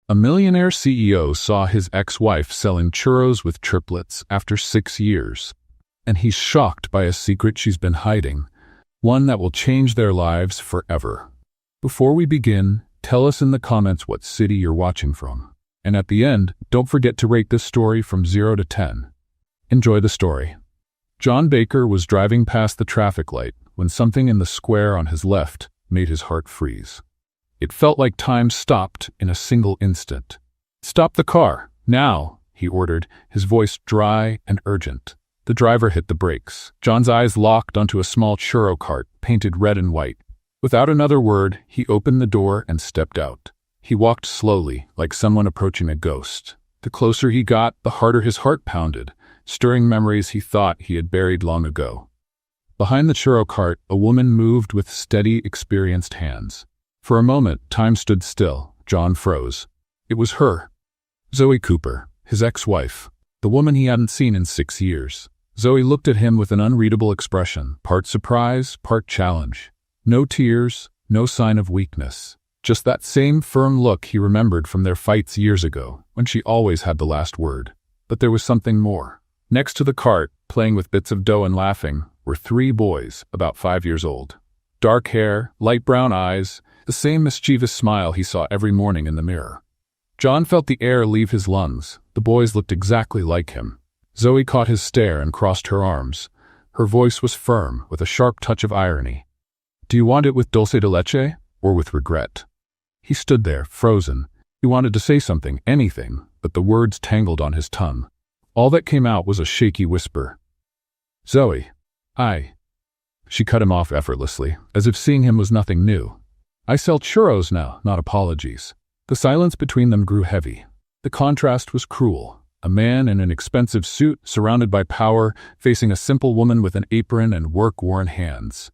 A millionaire CEO saw his ex-wife selling churros with Triplets after 6 years, and he's shocked by a secret she's been hiding, one that will change their lives forever. Before we begin, tell us in the comments what city you're watching from. And at the end, don't forget to rate this story from 0 to 10. Enjoy the story. John Baker was driving past the traffic light when something in the square on his left made his heart freeze. It felt like time stopped in a single instant. "Stop the car, now," he ordered, his voice dry and urgent. The driver hit the brakes. John's eyes locked onto a small churro cart, painted red and white. Without another word, he opened the door and stepped out. He walked slowly, like someone approaching a ghost. The closer he got, the harder his heart pounded, stirring memories he thought he had buried long ago. Behind the churro cart, a woman moved with steady, experienced hands. For a moment, time stood still. John froze. It was her. Zoe Cooper, his ex-wife, the woman he hadn't seen in 6 years. Zoe looked at him with an unreadable expression, part surprise, part challenge. No tears, no sign of weakness. Just that same firm look he remembered from their fights years ago, when she always had the last word. But there was something more. Next to the cart, playing with bits of dough and laughing, were 3 boys, about 5 years old. Dark hair, light brown eyes, the same mischievous smile he saw every morning in the mirror. John felt the air leave his lungs. The boys looked exactly like him. Zoe caught his stare and crossed her arms. Her voice was firm, with a sharp touch of irony. "Do you want it with dulce de leche, or with regret?" He stood there, frozen. He wanted to say something, anything, but the words tangled on his tongue. All that came out was a shaky whisper. "Zoe, She cut him off effortlessly, as if seeing him was nothing new. "I sell churros now, not apologies." The silence between them grew heavy. The contrast was cruel. A man in an expensive suit, surrounded by power, facing a simple woman with an apron and work-worn hands.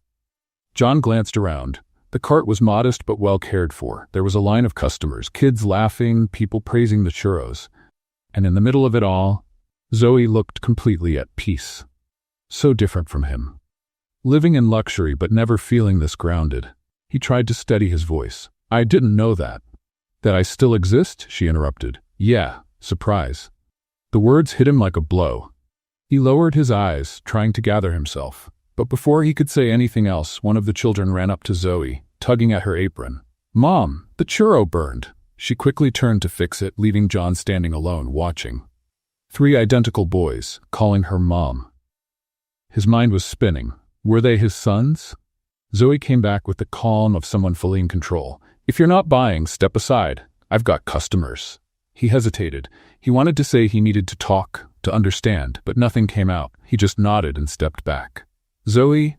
John glanced around. The cart was modest but well cared for. There was a line of customers, kids laughing, people praising the churros. And in the middle of it all, Zoe looked completely at peace. So different from him. Living in luxury but never feeling this grounded. He tried to steady his voice. "I didn't know that." "That I still exist?" she interrupted. "Yeah, surprise." The words hit him like a blow. He lowered his eyes, trying to gather himself. But before he could say anything else, one of the children ran up to Zoe, tugging at her apron. "Mom, the churro burned." She quickly turned to fix it, leaving John standing alone, watching. 3 identical boys, calling her Mom. His mind was spinning. Were they his sons? Zoe came back with the calm of someone fully in control. "If you're not buying, step aside. I've got customers." He hesitated. He wanted to say he needed to talk, to understand, but nothing came out. He just nodded and stepped back. "Zoe,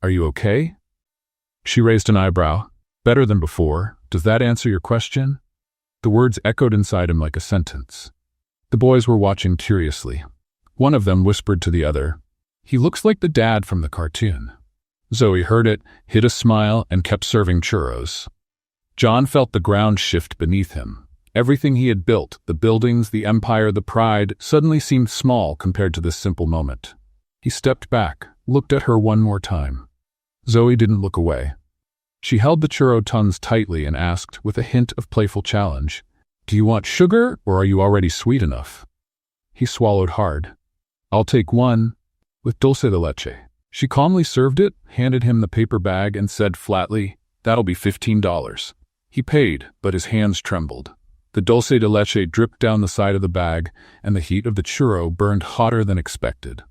are you okay?" She raised an eyebrow. "Better than before. Does that answer your question?" The words echoed inside him like a sentence. The boys were watching curiously. One of them whispered to the other, "He looks like the dad from the cartoon." Zoe heard it, hid a smile, and kept serving churros. John felt the ground shift beneath him. Everything he had built, the buildings, the empire, the pride, suddenly seemed small compared to this simple moment. He stepped back, looked at her one more time. Zoe didn't look away. She held the churro tons tightly and asked, with a hint of playful challenge, "Do you want sugar, or are you already sweet enough?" He swallowed hard. "I'll take one, with dulce de leche." She calmly served it, handed him the paper bag, and said flatly, "That'll be $15. He paid, but his hands trembled. The dulce de leche dripped down the side of the bag, and the heat of the churro burned hotter than expected.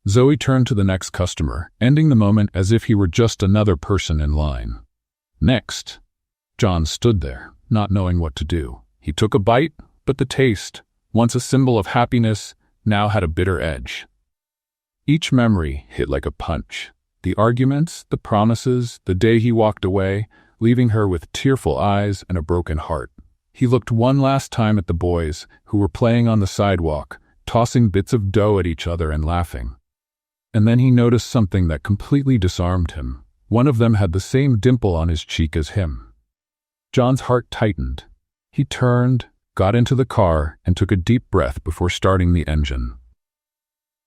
Zoe turned to the next customer, ending the moment as if he were just another person in line. Next. John stood there, not knowing what to do. He took a bite, but the taste, once a symbol of happiness, now had a bitter edge. Each memory hit like a punch. The arguments, the promises, the day he walked away, leaving her with tearful eyes and a broken heart. He looked one last time at the boys, who were playing on the sidewalk, tossing bits of dough at each other and laughing. And then he noticed something that completely disarmed him. One of them had the same dimple on his cheek as him. John's heart tightened. He turned, got into the car, and took a deep breath before starting the engine.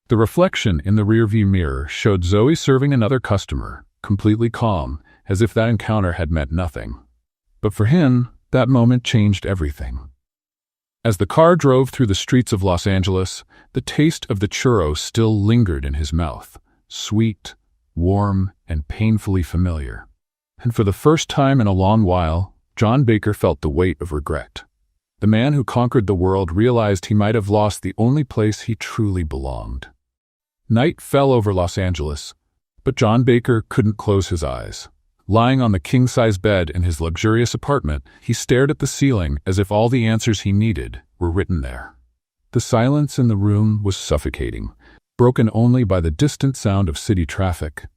The reflection in the rearview mirror showed Zoe serving another customer, completely calm, as if that encounter had meant nothing. But for him, that moment changed everything. As the car drove through the streets of Los Angeles, the taste of the churro still lingered in his mouth, sweet, warm, and painfully familiar. And for the first time in a long while, John Baker felt the weight of regret. The man who conquered the world realized he might have lost the only place he truly belonged. Night fell over Los Angeles, but John Baker couldn't close his eyes. Lying on the king-size bed in his luxurious apartment, he stared at the ceiling as if all the answers he needed were written there. The silence in the room was suffocating, broken only by the distant sound of city traffic.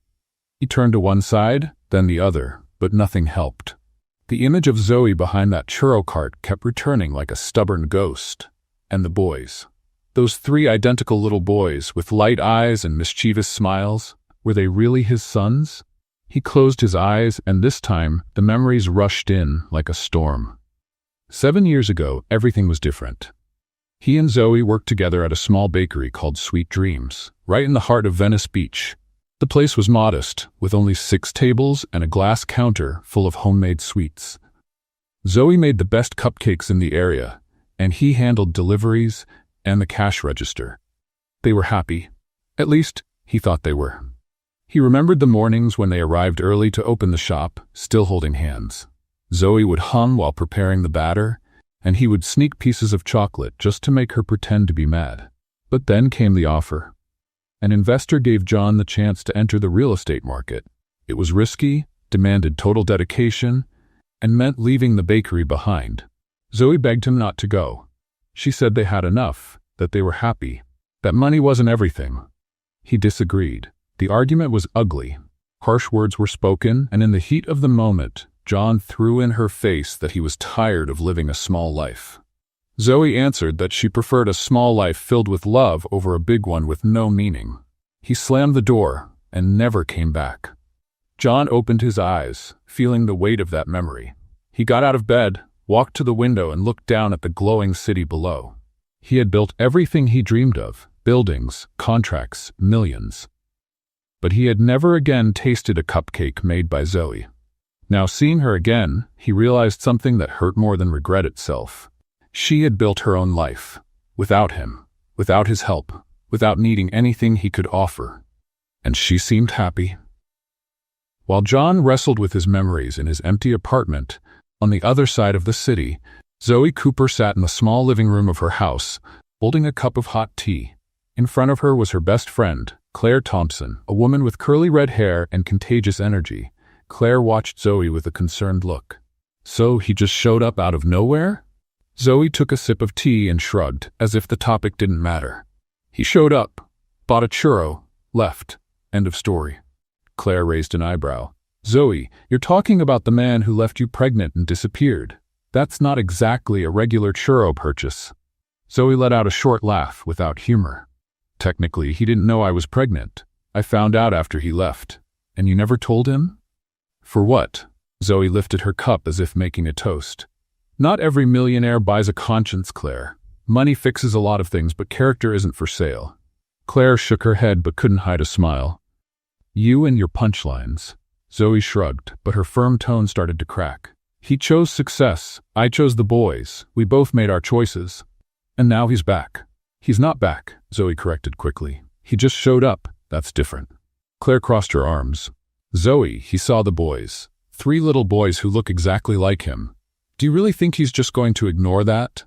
He turned to one side, then the other, but nothing helped. The image of Zoe behind that churro cart kept returning like a stubborn ghost. And the boys. Those 3 identical little boys with light eyes and mischievous smiles, were they really his sons? He closed his eyes, and this time the memories rushed in like a storm. 7 years ago, everything was different. He and Zoe worked together at a small bakery called Sweet Dreams, right in the heart of Venice Beach. The place was modest, with only 6 tables and a glass counter full of homemade sweets. Zoe made the best cupcakes in the area, and he handled deliveries and the cash register. They were happy. At least, he thought they were. He remembered the mornings when they arrived early to open the shop, still holding hands. Zoe would hum while preparing the batter, and he would sneak pieces of chocolate just to make her pretend to be mad. But then came the offer. An investor gave John the chance to enter the real estate market. It was risky, demanded total dedication, and meant leaving the bakery behind. Zoe begged him not to go. She said they had enough, that they were happy, that money wasn't everything. He disagreed. The argument was ugly. Harsh words were spoken, and in the heat of the moment, John threw in her face that he was tired of living a small life. Zoe answered that she preferred a small life filled with love over a big one with no meaning. He slammed the door and never came back. John opened his eyes, feeling the weight of that memory. He got out of bed, walked to the window, and looked down at the glowing city below. He had built everything he dreamed of: buildings, contracts, millions. But he had never again tasted a cupcake made by Zoe. Now, seeing her again, he realized something that hurt more than regret itself. She had built her own life, without him, without his help, without needing anything he could offer. And she seemed happy. While John wrestled with his memories in his empty apartment, on the other side of the city, Zoe Cooper sat in the small living room of her house, holding a cup of hot tea. In front of her was her best friend, Claire Thompson, a woman with curly red hair and contagious energy. Claire watched Zoe with a concerned look. So he just showed up out of nowhere? Zoe took a sip of tea and shrugged, as if the topic didn't matter. He showed up, bought a churro, left. End of story. Claire raised an eyebrow. Zoe, you're talking about the man who left you pregnant and disappeared. That's not exactly a regular churro purchase. Zoe let out a short laugh without humor. Technically, he didn't know I was pregnant. I found out after he left. And you never told him? For what? Zoe lifted her cup as if making a toast. Not every millionaire buys a conscience, Claire. Money fixes a lot of things, but character isn't for sale. Claire shook her head but couldn't hide a smile. You and your punchlines. Zoe shrugged, but her firm tone started to crack. He chose success. I chose the boys. We both made our choices. And now he's back. He's not back, Zoe corrected quickly. He just showed up. That's different. Claire crossed her arms. Zoe, he saw the boys. 3 little boys who look exactly like him. Do you really think he's just going to ignore that?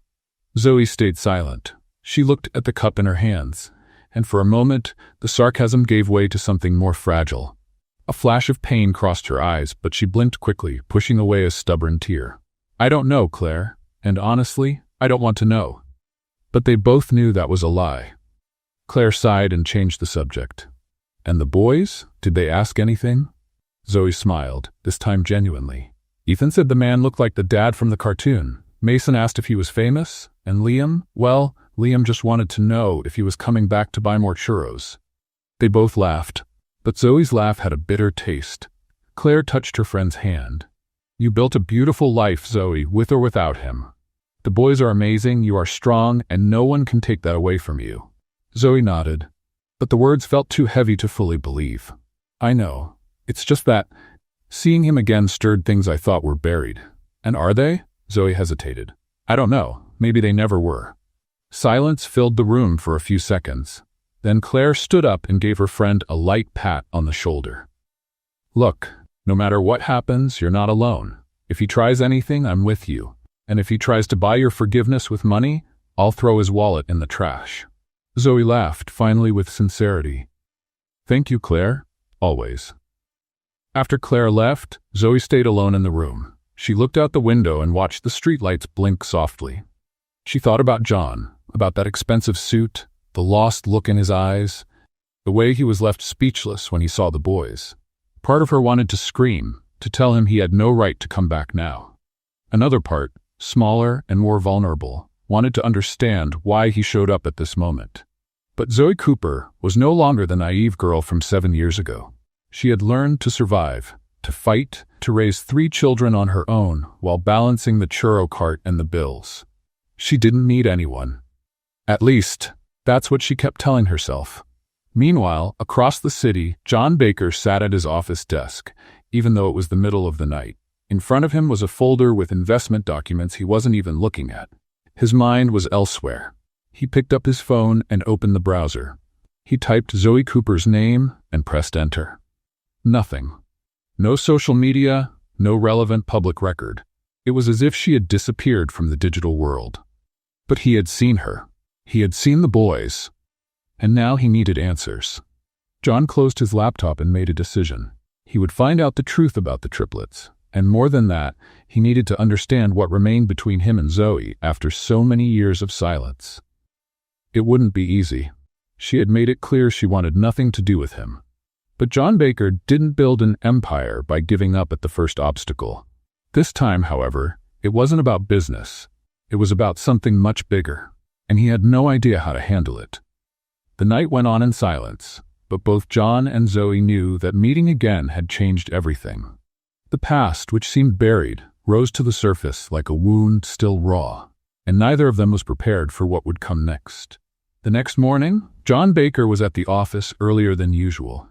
Zoe stayed silent. She looked at the cup in her hands, and for a moment, the sarcasm gave way to something more fragile. A flash of pain crossed her eyes, but she blinked quickly, pushing away a stubborn tear. I don't know, Claire, and honestly, I don't want to know. But they both knew that was a lie. Claire sighed and changed the subject. And the boys? Did they ask anything? Zoe smiled, this time genuinely. Ethan said the man looked like the dad from the cartoon. Mason asked if he was famous, and Liam, well, Liam just wanted to know if he was coming back to buy more churros. They both laughed, but Zoe's laugh had a bitter taste. Claire touched her friend's hand. You built a beautiful life, Zoe, with or without him. The boys are amazing, you are strong, and no one can take that away from you. Zoe nodded, but the words felt too heavy to fully believe. I know. It's just that seeing him again stirred things I thought were buried. And are they? Zoe hesitated. I don't know. maybe they never were. Silence filled the room for a few seconds. Then Claire stood up and gave her friend a light pat on the shoulder. Look, no matter what happens, you're not alone. If he tries anything, I'm with you. And if he tries to buy your forgiveness with money, I'll throw his wallet in the trash. Zoe laughed, finally with sincerity. Thank you, Claire. Always. After Claire left, Zoe stayed alone in the room. She looked out the window and watched the streetlights blink softly. She thought about John, about that expensive suit, the lost look in his eyes, the way he was left speechless when he saw the boys. Part of her wanted to scream, to tell him he had no right to come back now. Another part, smaller and more vulnerable, wanted to understand why he showed up at this moment. But Zoe Cooper was no longer the naive girl from 7 years ago. She had learned to survive, to fight, to raise 3 children on her own while balancing the churro cart and the bills. She didn't need anyone. At least, that's what she kept telling herself. Meanwhile, across the city, John Baker sat at his office desk, even though it was the middle of the night. In front of him was a folder with investment documents he wasn't even looking at. His mind was elsewhere. He picked up his phone and opened the browser. He typed Zoe Cooper's name and pressed enter. Nothing. No social media, no relevant public record. It was as if she had disappeared from the digital world. But he had seen her. He had seen the boys. And now he needed answers. John closed his laptop and made a decision. He would find out the truth about the triplets. And more than that, he needed to understand what remained between him and Zoe after so many years of silence. It wouldn't be easy. She had made it clear she wanted nothing to do with him. But John Baker didn't build an empire by giving up at the first obstacle. This time, however, it wasn't about business. It was about something much bigger, and he had no idea how to handle it. The night went on in silence, but both John and Zoe knew that meeting again had changed everything. The past, which seemed buried, rose to the surface like a wound still raw, and neither of them was prepared for what would come next. The next morning, John Baker was at the office earlier than usual.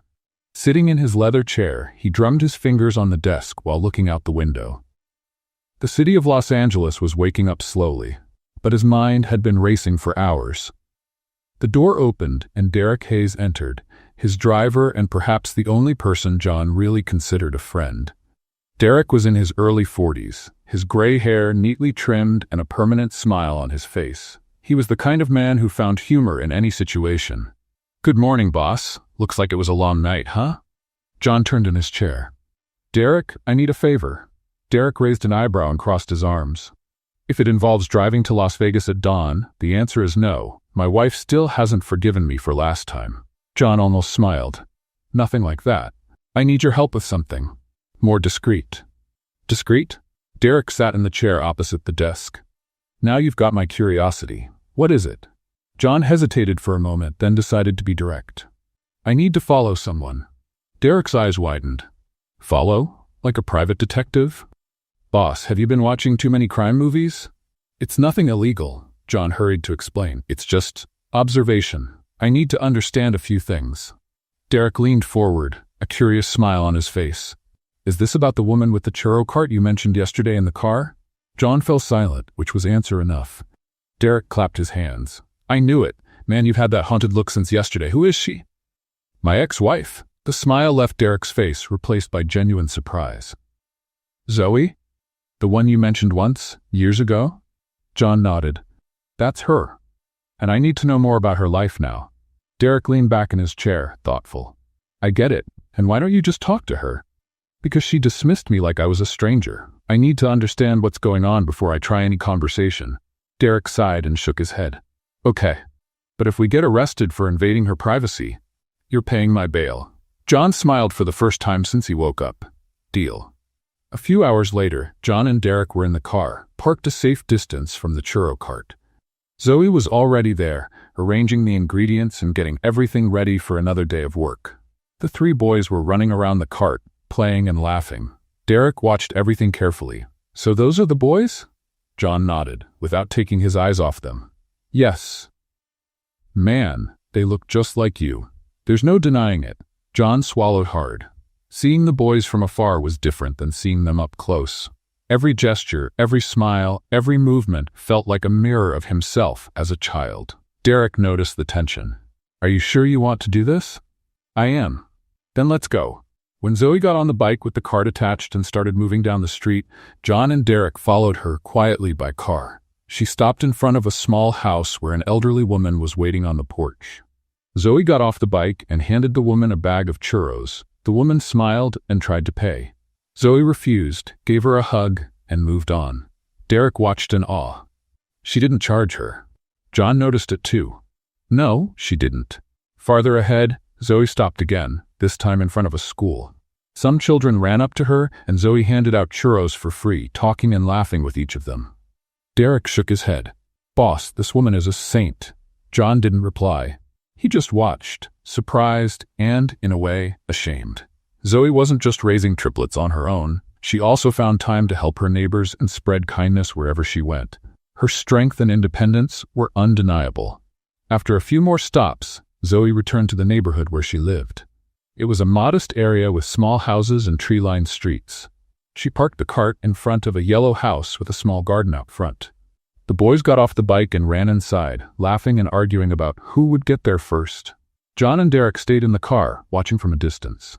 Sitting in his leather chair, he drummed his fingers on the desk while looking out the window. The city of Los Angeles was waking up slowly, but his mind had been racing for hours. The door opened and Derek Hayes entered, his driver and perhaps the only person John really considered a friend. Derek was in his early 40s, his gray hair neatly trimmed and a permanent smile on his face. He was the kind of man who found humor in any situation. "Good morning, boss. Looks like it was a long night, huh?" John turned in his chair. "Derek, I need a favor." Derek raised an eyebrow and crossed his arms. "If it involves driving to Las Vegas at dawn, the answer is no. My wife still hasn't forgiven me for last time." John almost smiled. "Nothing like that. I need your help with something. More discreet." "Discreet?" Derek sat in the chair opposite the desk. "Now you've got my curiosity. What is it?" John hesitated for a moment, then decided to be direct. "I need to follow someone." Derek's eyes widened. "Follow? Like a private detective?" "Boss, have you been watching too many crime movies?" "It's nothing illegal," John hurried to explain. "It's just observation. I need to understand a few things." Derek leaned forward, a curious smile on his face. "Is this about the woman with the churro cart you mentioned yesterday in the car?" John fell silent, which was answer enough. Derek clapped his hands. "I knew it. Man, you've had that haunted look since yesterday. Who is she?" "My ex-wife." The smile left Derek's face, replaced by genuine surprise. "Zoe? The one you mentioned once, years ago?" John nodded. "That's her. And I need to know more about her life now." Derek leaned back in his chair, thoughtful. "I get it. And why don't you just talk to her?" "Because she dismissed me like I was a stranger. I need to understand what's going on before I try any conversation." Derek sighed and shook his head. "Okay. But if we get arrested for invading her privacy, you're paying my bail." John smiled for the first time since he woke up. "Deal." A few hours later, John and Derek were in the car, parked a safe distance from the churro cart. Zoe was already there, arranging the ingredients and getting everything ready for another day of work. The 3 boys were running around the cart, playing and laughing. Derek watched everything carefully. "So those are the boys?" John nodded, without taking his eyes off them. "Yes." "Man, they look just like you. There's no denying it." John swallowed hard. Seeing the boys from afar was different than seeing them up close. Every gesture, every smile, every movement felt like a mirror of himself as a child. Derek noticed the tension. "Are you sure you want to do this?" "I am." "Then let's go." When Zoe got on the bike with the cart attached and started moving down the street, John and Derek followed her quietly by car. She stopped in front of a small house where an elderly woman was waiting on the porch. Zoe got off the bike and handed the woman a bag of churros. The woman smiled and tried to pay. Zoe refused, gave her a hug, and moved on. Derek watched in awe. She didn't charge her. John noticed it too. No, she didn't. Farther ahead, Zoe stopped again, this time in front of a school. Some children ran up to her, and Zoe handed out churros for free, talking and laughing with each of them. Derek shook his head. "Boss, this woman is a saint." John didn't reply. He just watched, surprised and, in a way, ashamed. Zoe wasn't just raising triplets on her own. She also found time to help her neighbors and spread kindness wherever she went. Her strength and independence were undeniable. After a few more stops, Zoe returned to the neighborhood where she lived. It was a modest area with small houses and tree-lined streets. She parked the cart in front of a yellow house with a small garden out front. The boys got off the bike and ran inside, laughing and arguing about who would get there first. John and Derek stayed in the car, watching from a distance.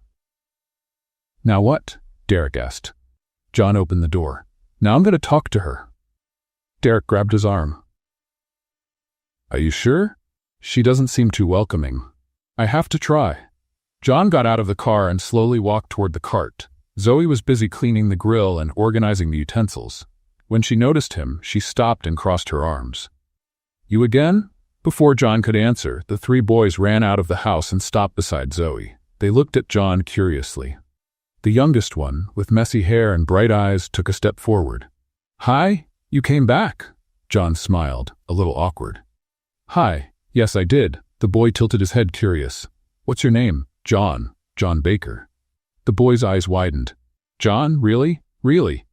"Now what?" Derek asked. John opened the door. "Now I'm going to talk to her." Derek grabbed his arm. "Are you sure? She doesn't seem too welcoming." "I have to try." John got out of the car and slowly walked toward the cart. Zoe was busy cleaning the grill and organizing the utensils. When she noticed him, she stopped and crossed her arms. "You again?" Before John could answer, the three boys ran out of the house and stopped beside Zoe. They looked at John curiously. The youngest one, with messy hair and bright eyes, took a step forward. "Hi, you came back." John smiled, a little awkward. "Hi, yes I did." The boy tilted his head, curious. "What's your name?" "John. John Baker." The boy's eyes widened. "John, really? Really?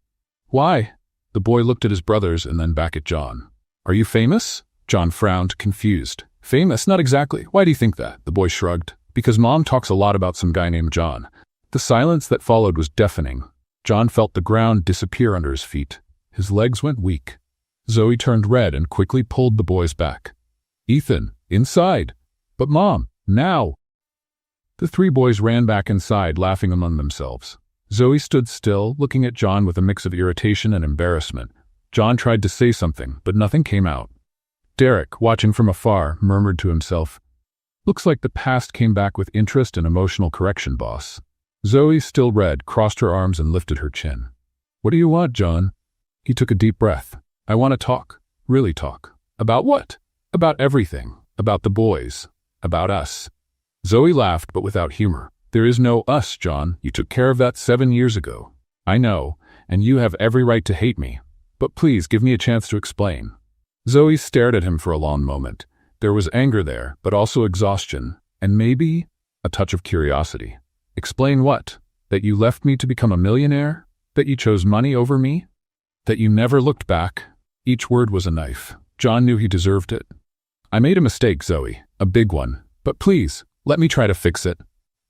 Why?" The boy looked at his brothers and then back at John. "Are you famous?" John frowned, confused. "Famous? Not exactly. Why do you think that?" The boy shrugged. "Because Mom talks a lot about some guy named John." The silence that followed was deafening. John felt the ground disappear under his feet. His legs went weak. Zoe turned red and quickly pulled the boys back. "Ethan, inside!" "But Mom, now!" The three boys ran back inside, laughing among themselves. Zoe stood still, looking at John with a mix of irritation and embarrassment. John tried to say something, but nothing came out. Derek, watching from afar, murmured to himself, "Looks like the past came back with interest and emotional correction, boss." Zoe, still red, crossed her arms and lifted her chin. "What do you want, John?" He took a deep breath. "I want to talk. Really talk." "About what?" "About everything. About the boys. About us." Zoe laughed, but without humor. "There is no us, John. You took care of that 7 years ago." "I know, and you have every right to hate me. But please give me a chance to explain." Zoe stared at him for a long moment. There was anger there, but also exhaustion, and maybe a touch of curiosity. "Explain what? That you left me to become a millionaire? That you chose money over me? That you never looked back?" Each word was a knife. John knew he deserved it. "I made a mistake, Zoe. A big one. But please, let me try to fix it."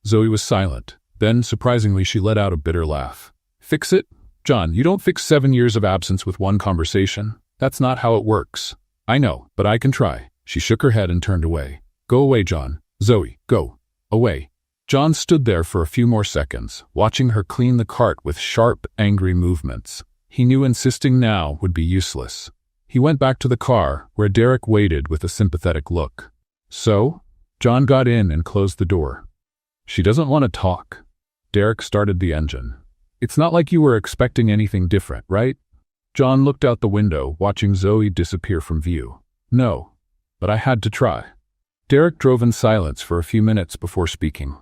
Zoe was silent. Then, surprisingly, she let out a bitter laugh. "Fix it? John, you don't fix 7 years of absence with one conversation. That's not how it works." "I know, but I can try." She shook her head and turned away. "Go away, John. Zoe, go. Away." John stood there for a few more seconds, watching her clean the cart with sharp, angry movements. He knew insisting now would be useless. He went back to the car, where Derek waited with a sympathetic look. "So?" John got in and closed the door. "She doesn't want to talk." Derek started the engine. "It's not like you were expecting anything different, right?" John looked out the window, watching Zoe disappear from view. "No, but I had to try." Derek drove in silence for a few minutes before speaking.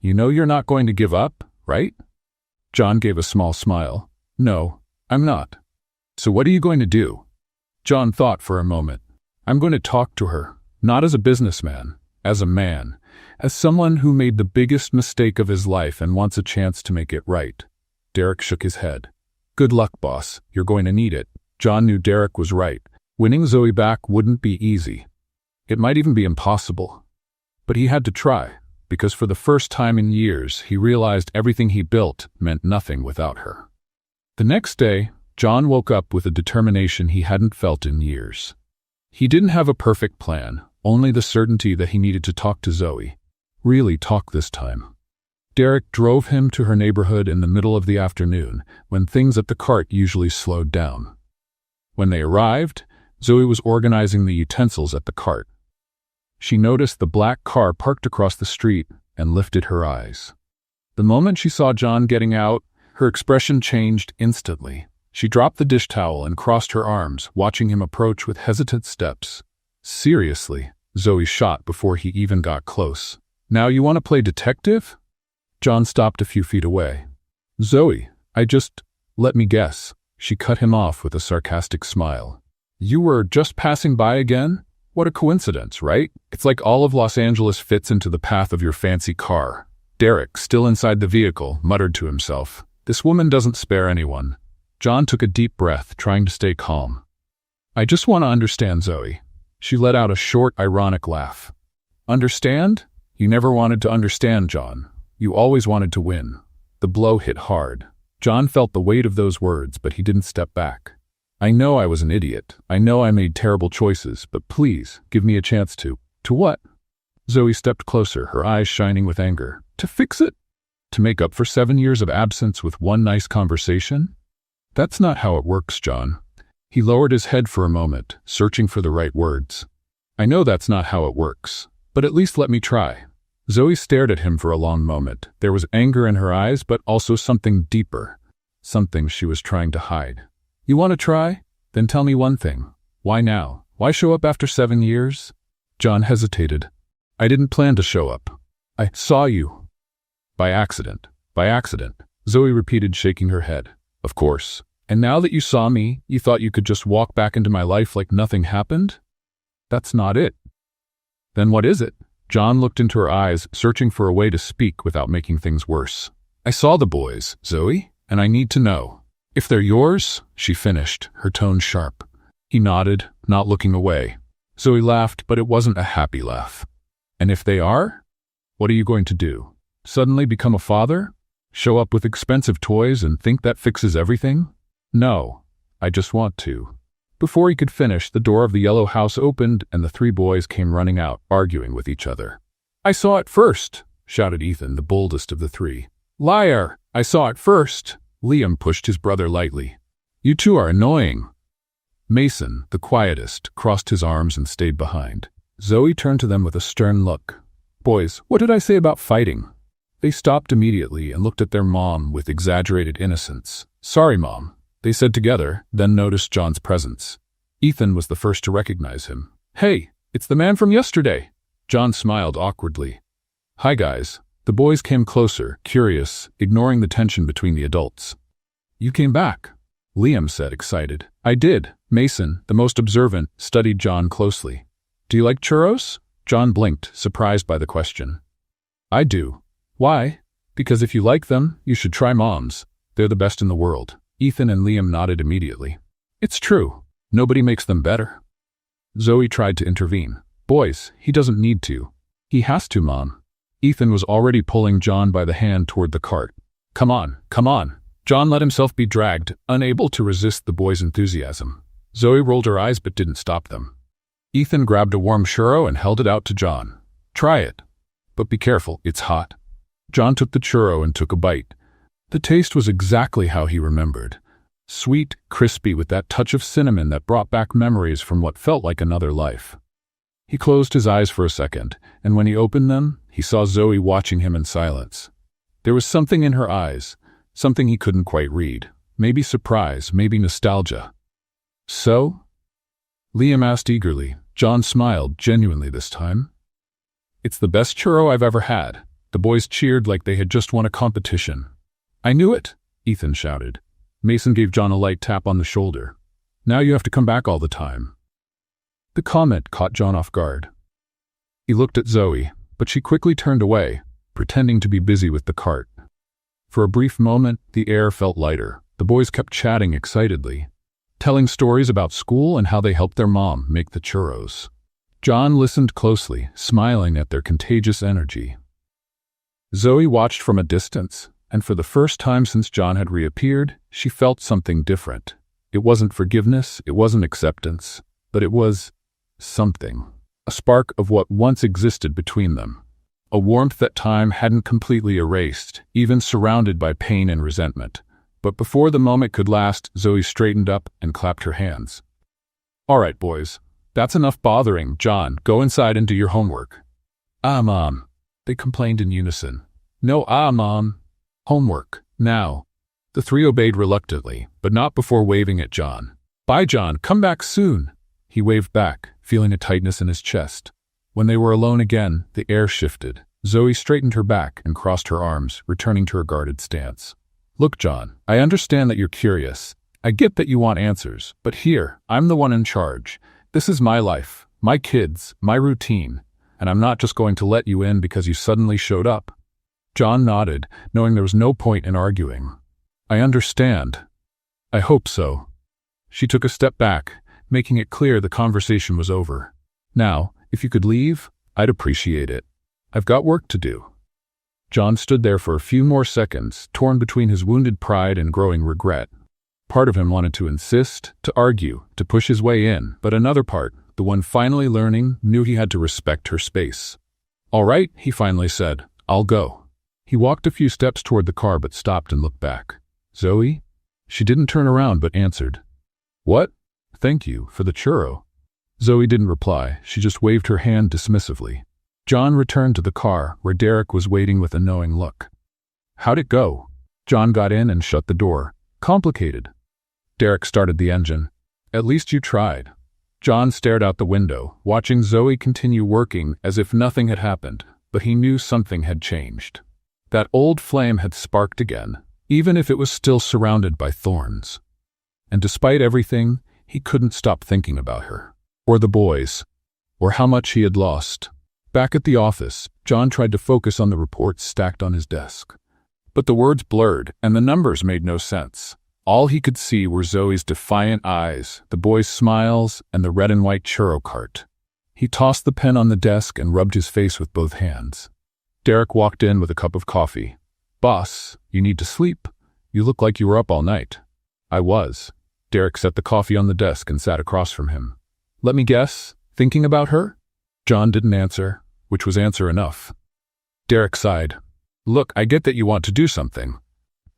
"You know you're not going to give up, right?" John gave a small smile. "No, I'm not." "So what are you going to do?" John thought for a moment. "I'm going to talk to her, not as a businessman, as a man, as someone who made the biggest mistake of his life and wants a chance to make it right." Derek shook his head. "Good luck, boss. You're going to need it." John knew Derek was right. Winning Zoe back wouldn't be easy. It might even be impossible. But he had to try, because for the first time in years, he realized everything he built meant nothing without her. The next day, John woke up with a determination he hadn't felt in years. He didn't have a perfect plan, only the certainty that he needed to talk to Zoe. Really talk this time. Derek drove him to her neighborhood in the middle of the afternoon, when things at the cart usually slowed down. When they arrived, Zoe was organizing the utensils at the cart. She noticed the black car parked across the street and lifted her eyes. The moment she saw John getting out, her expression changed instantly. She dropped the dish towel and crossed her arms, watching him approach with hesitant steps. Seriously, Zoe shot before he even got close. Now you want to play detective? John stopped a few feet away. Zoe, let me guess. She cut him off with a sarcastic smile. You were just passing by again? What a coincidence, right? It's like all of Los Angeles fits into the path of your fancy car. Derek, still inside the vehicle, muttered to himself. This woman doesn't spare anyone. John took a deep breath, trying to stay calm. I just want to understand, Zoe. She let out a short, ironic laugh. Understand? You never wanted to understand, John. You always wanted to win. The blow hit hard. John felt the weight of those words, but he didn't step back. I know I was an idiot. I know I made terrible choices, but please, give me a chance to. To what? Zoe stepped closer, her eyes shining with anger. To fix it? To make up for 7 years of absence with one nice conversation? That's not how it works, John. He lowered his head for a moment, searching for the right words. I know that's not how it works, but at least let me try. Zoe stared at him for a long moment. There was anger in her eyes, but also something deeper. Something she was trying to hide. You want to try? Then tell me one thing. Why now? Why show up after 7 years? John hesitated. I didn't plan to show up. I saw you. By accident. By accident. Zoe repeated, shaking her head. Of course. And now that you saw me, you thought you could just walk back into my life like nothing happened? That's not it. Then what is it? John looked into her eyes, searching for a way to speak without making things worse. I saw the boys, Zoe, and I need to know. If they're yours, she finished, her tone sharp. He nodded, not looking away. Zoe laughed, but it wasn't a happy laugh. And if they are? What are you going to do? Suddenly become a father? Show up with expensive toys and think that fixes everything? No, I just want to. Before he could finish, the door of the yellow house opened and the 3 boys came running out, arguing with each other. I saw it first, shouted Ethan, the boldest of the 3. Liar! I saw it first. Liam pushed his brother lightly. You two are annoying. Mason, the quietest, crossed his arms and stayed behind. Zoe turned to them with a stern look. Boys, what did I say about fighting? They stopped immediately and looked at their mom with exaggerated innocence. Sorry, Mom, they said together, then noticed John's presence. Ethan was the first to recognize him. Hey, it's the man from yesterday. John smiled awkwardly. Hi, guys. The boys came closer, curious, ignoring the tension between the adults. You came back, Liam said, excited. I did. Mason, the most observant, studied John closely. Do you like churros? John blinked, surprised by the question. I do. Why? Because if you like them, you should try Mom's. They're the best in the world. Ethan and Liam nodded immediately. It's true. Nobody makes them better. Zoe tried to intervene. Boys, he doesn't need to. He has to, Mom. Ethan was already pulling John by the hand toward the cart. Come on, come on. John let himself be dragged, unable to resist the boys' enthusiasm. Zoe rolled her eyes but didn't stop them. Ethan grabbed a warm churro and held it out to John. Try it. But be careful, it's hot. John took the churro and took a bite. The taste was exactly how he remembered. Sweet, crispy, with that touch of cinnamon that brought back memories from what felt like another life. He closed his eyes for a second, and when he opened them, he saw Zoe watching him in silence. There was something in her eyes, something he couldn't quite read. Maybe surprise, maybe nostalgia. So? Liam asked eagerly. John smiled, genuinely this time. It's the best churro I've ever had. The boys cheered like they had just won a competition. I knew it, Ethan shouted. Mason gave John a light tap on the shoulder. Now you have to come back all the time. The comment caught John off guard. He looked at Zoe, but she quickly turned away, pretending to be busy with the cart. For a brief moment, the air felt lighter. The boys kept chatting excitedly, telling stories about school and how they helped their mom make the churros. John listened closely, smiling at their contagious energy. Zoe watched from a distance, and for the first time since John had reappeared, she felt something different. It wasn't forgiveness, it wasn't acceptance, but it was something. A spark of what once existed between them. A warmth that time hadn't completely erased, even surrounded by pain and resentment. But before the moment could last, Zoe straightened up and clapped her hands. "All right, boys. That's enough bothering. John, go inside and do your homework." "Ah, Mom," they complained in unison. "No, Mom. Homework, now." The three obeyed reluctantly, but not before waving at John. "Bye, John. Come back soon." He waved back, feeling a tightness in his chest. When they were alone again, the air shifted. Zoe straightened her back and crossed her arms, returning to her guarded stance. "Look, John, I understand that you're curious. I get that you want answers, but here, I'm the one in charge. This is my life, my kids, my routine, and I'm not just going to let you in because you suddenly showed up." John nodded, knowing there was no point in arguing. "I understand. I hope so." She took a step back, making it clear the conversation was over. "Now, if you could leave, I'd appreciate it. I've got work to do." John stood there for a few more seconds, torn between his wounded pride and growing regret. Part of him wanted to insist, to argue, to push his way in, but another part, the one finally learning, knew he had to respect her space. "All right," he finally said, "I'll go." He walked a few steps toward the car but stopped and looked back. "Zoe?" She didn't turn around but answered. "What?" "Thank you for the churro." Zoe didn't reply, she just waved her hand dismissively. John returned to the car, where Derek was waiting with a knowing look. "How'd it go?" John got in and shut the door. "Complicated." Derek started the engine. "At least you tried." John stared out the window, watching Zoe continue working as if nothing had happened, but he knew something had changed. That old flame had sparked again, even if it was still surrounded by thorns. And despite everything, he couldn't stop thinking about her, or the boys, or how much he had lost. Back at the office, John tried to focus on the reports stacked on his desk. But the words blurred, and the numbers made no sense. All he could see were Zoe's defiant eyes, the boys' smiles, and the red and white churro cart. He tossed the pen on the desk and rubbed his face with both hands. Derek walked in with a cup of coffee. "Boss, you need to sleep. You look like you were up all night." "I was." Derek set the coffee on the desk and sat across from him. "Let me guess, thinking about her?" John didn't answer, which was answer enough. Derek sighed. "Look, I get that you want to do something.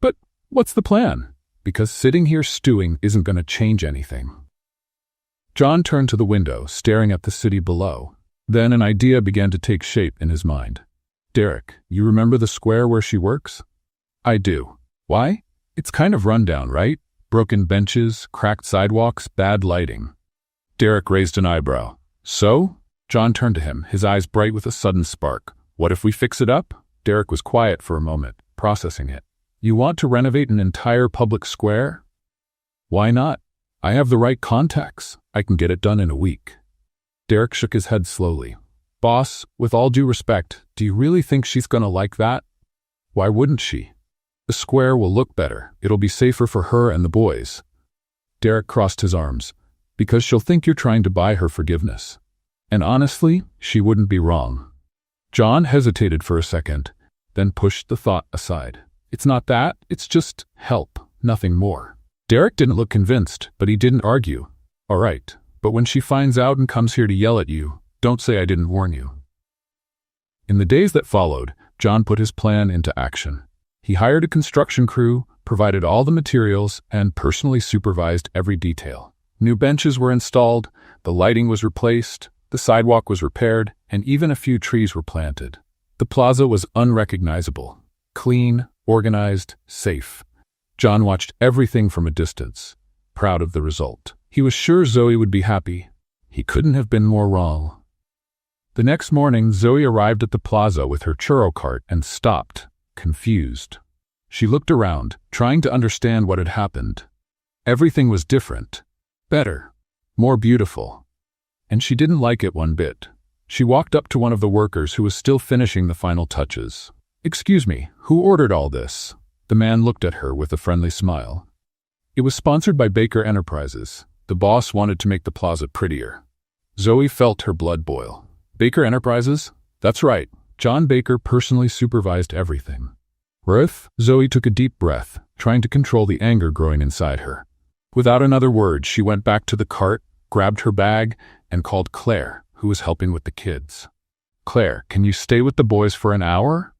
But what's the plan? Because sitting here stewing isn't going to change anything." John turned to the window, staring at the city below. Then an idea began to take shape in his mind. "Derek, you remember the square where she works?" "I do." "Why? It's kind of run down, right? Broken benches, cracked sidewalks, bad lighting." Derek raised an eyebrow. "So?" John turned to him, his eyes bright with a sudden spark. "What if we fix it up?" Derek was quiet for a moment, processing it. "You want to renovate an entire public square?" "Why not? I have the right contacts. I can get it done in a week." Derek shook his head slowly. "Boss, with all due respect, do you really think she's gonna like that?" "Why wouldn't she? The square will look better. It'll be safer for her and the boys." Derek crossed his arms. "Because she'll think you're trying to buy her forgiveness. And honestly, she wouldn't be wrong." John hesitated for a second, then pushed the thought aside. "It's not that, it's just help, nothing more." Derek didn't look convinced, but he didn't argue. "All right, but when she finds out and comes here to yell at you, don't say I didn't warn you." In the days that followed, John put his plan into action. He hired a construction crew, provided all the materials, and personally supervised every detail. New benches were installed, the lighting was replaced, the sidewalk was repaired, and even a few trees were planted. The plaza was unrecognizable, clean, organized, safe. John watched everything from a distance, proud of the result. He was sure Zoe would be happy. He couldn't have been more wrong. The next morning, Zoe arrived at the plaza with her churro cart and stopped, confused. She looked around, trying to understand what had happened. Everything was different, better, more beautiful. And she didn't like it one bit. She walked up to one of the workers who was still finishing the final touches. "Excuse me, who ordered all this?" The man looked at her with a friendly smile. "It was sponsored by Baker Enterprises. The boss wanted to make the plaza prettier." Zoe felt her blood boil. "Baker Enterprises? That's right. John Baker personally supervised everything." "Ruth?" Zoe took a deep breath, trying to control the anger growing inside her. Without another word, she went back to the cart, grabbed her bag, and called Claire, who was helping with the kids. "Claire, can you stay with the boys for an hour?"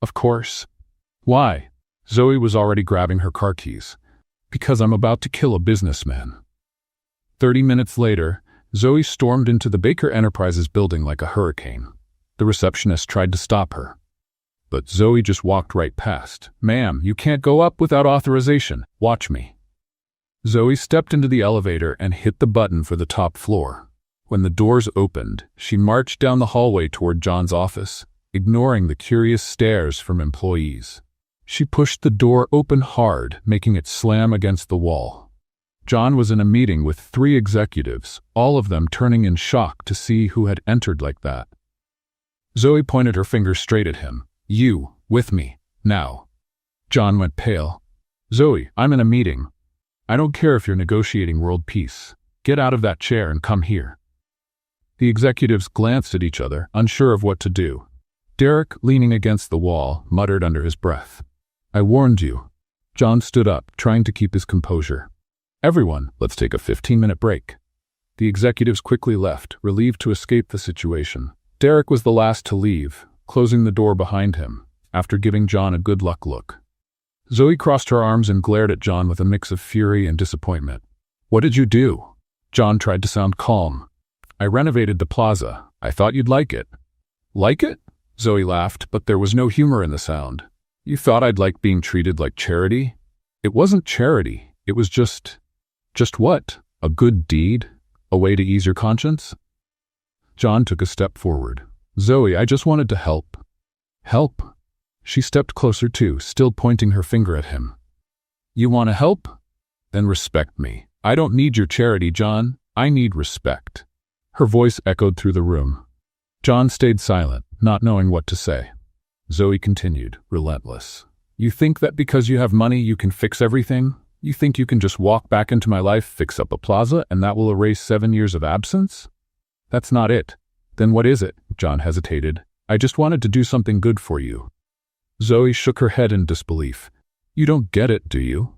"Of course." "Why?" Zoe was already grabbing her car keys. "Because I'm about to kill a businessman." 30 minutes later, Zoe stormed into the Baker Enterprises building like a hurricane. The receptionist tried to stop her, but Zoe just walked right past. "Ma'am, you can't go up without authorization. Watch me." Zoe stepped into the elevator and hit the button for the top floor. When the doors opened, she marched down the hallway toward John's office, ignoring the curious stares from employees. She pushed the door open hard, making it slam against the wall. John was in a meeting with 3 executives, all of them turning in shock to see who had entered like that. Zoe pointed her finger straight at him. "You, with me, now." John went pale. "Zoe, I'm in a meeting. I don't care if you're negotiating world peace. Get out of that chair and come here." The executives glanced at each other, unsure of what to do. Derek, leaning against the wall, muttered under his breath, "I warned you." John stood up, trying to keep his composure. "Everyone, let's take a 15-minute break." The executives quickly left, relieved to escape the situation. Derek was the last to leave, closing the door behind him, after giving John a good luck look. Zoe crossed her arms and glared at John with a mix of fury and disappointment. "What did you do?" John tried to sound calm. "I renovated the plaza. I thought you'd like it." "Like it?" Zoe laughed, but there was no humor in the sound. "You thought I'd like being treated like charity?" "It wasn't charity. It was just what? A good deed? A way to ease your conscience?" John took a step forward. "Zoe, I just wanted to help." "Help?" She stepped closer too, still pointing her finger at him. "You want to help? Then respect me. I don't need your charity, John. I need respect." Her voice echoed through the room. John stayed silent, not knowing what to say. Zoe continued, relentless. "You think that because you have money you can fix everything? You think you can just walk back into my life, fix up a plaza, and that will erase 7 years of absence? That's not it." "Then what is it?" John hesitated. "I just wanted to do something good for you." Zoe shook her head in disbelief. "You don't get it, do you?"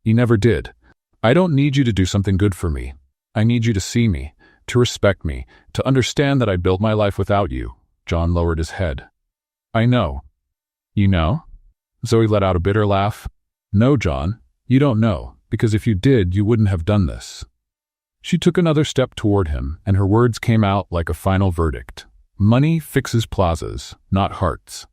"You never did. I don't need you to do something good for me. I need you to see me, to respect me, to understand that I built my life without you." John lowered his head. "I know." "You know?" Zoe let out a bitter laugh. "No, John, you don't know, because if you did, you wouldn't have done this." She took another step toward him, and her words came out like a final verdict. "Money fixes plazas, not hearts."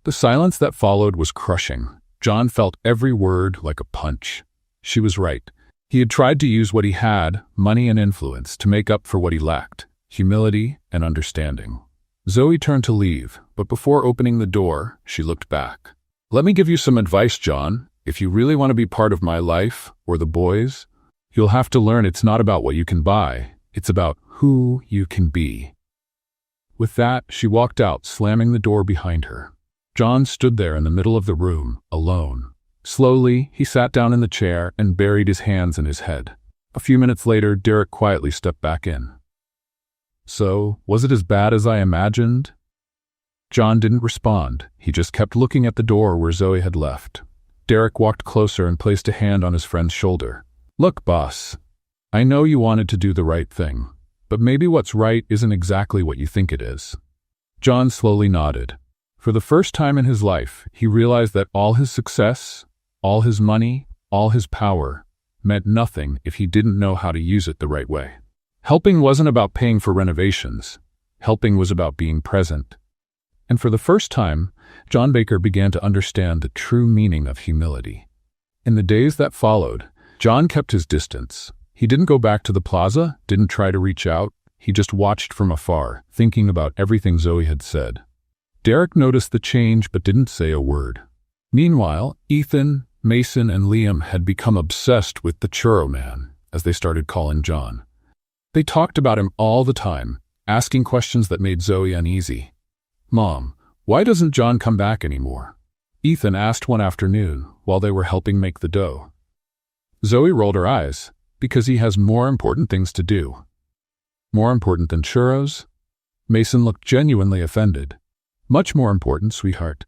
The silence that followed was crushing. John felt every word like a punch. She was right. He had tried to use what he had, money and influence, to make up for what he lacked, humility and understanding. Zoe turned to leave, but before opening the door, she looked back. "Let me give you some advice, John. If you really want to be part of my life, or the boys', you'll have to learn it's not about what you can buy. It's about who you can be." With that, she walked out, slamming the door behind her. John stood there in the middle of the room, alone. Slowly, he sat down in the chair and buried his hands in his head. A few minutes later, Derek quietly stepped back in. "So, was it as bad as I imagined?" John didn't respond. He just kept looking at the door where Zoe had left. Derek walked closer and placed a hand on his friend's shoulder. "Look, boss, I know you wanted to do the right thing, but maybe what's right isn't exactly what you think it is." John slowly nodded. For the first time in his life, he realized that all his success, all his money, all his power, meant nothing if he didn't know how to use it the right way. Helping wasn't about paying for renovations. Helping was about being present. And for the first time, John Baker began to understand the true meaning of humility. In the days that followed, John kept his distance. He didn't go back to the plaza, didn't try to reach out. He just watched from afar, thinking about everything Zoe had said. Derek noticed the change but didn't say a word. Meanwhile, Ethan, Mason, and Liam had become obsessed with the Churro Man, as they started calling John. They talked about him all the time, asking questions that made Zoe uneasy. "Mom, why doesn't John come back anymore?" Ethan asked one afternoon while they were helping make the dough. Zoe rolled her eyes, "Because he has more important things to do." "More important than churros?" Mason looked genuinely offended. "Much more important, sweetheart."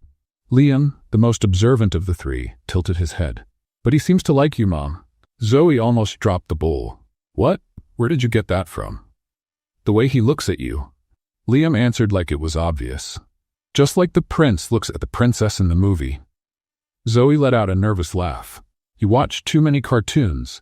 Liam, the most observant of the three, tilted his head. "But he seems to like you, Mom." Zoe almost dropped the bowl. What? Where did you get that from? The way he looks at you. Liam answered like it was obvious. Just like the prince looks at the princess in the movie. Zoe let out a nervous laugh. You watched too many cartoons.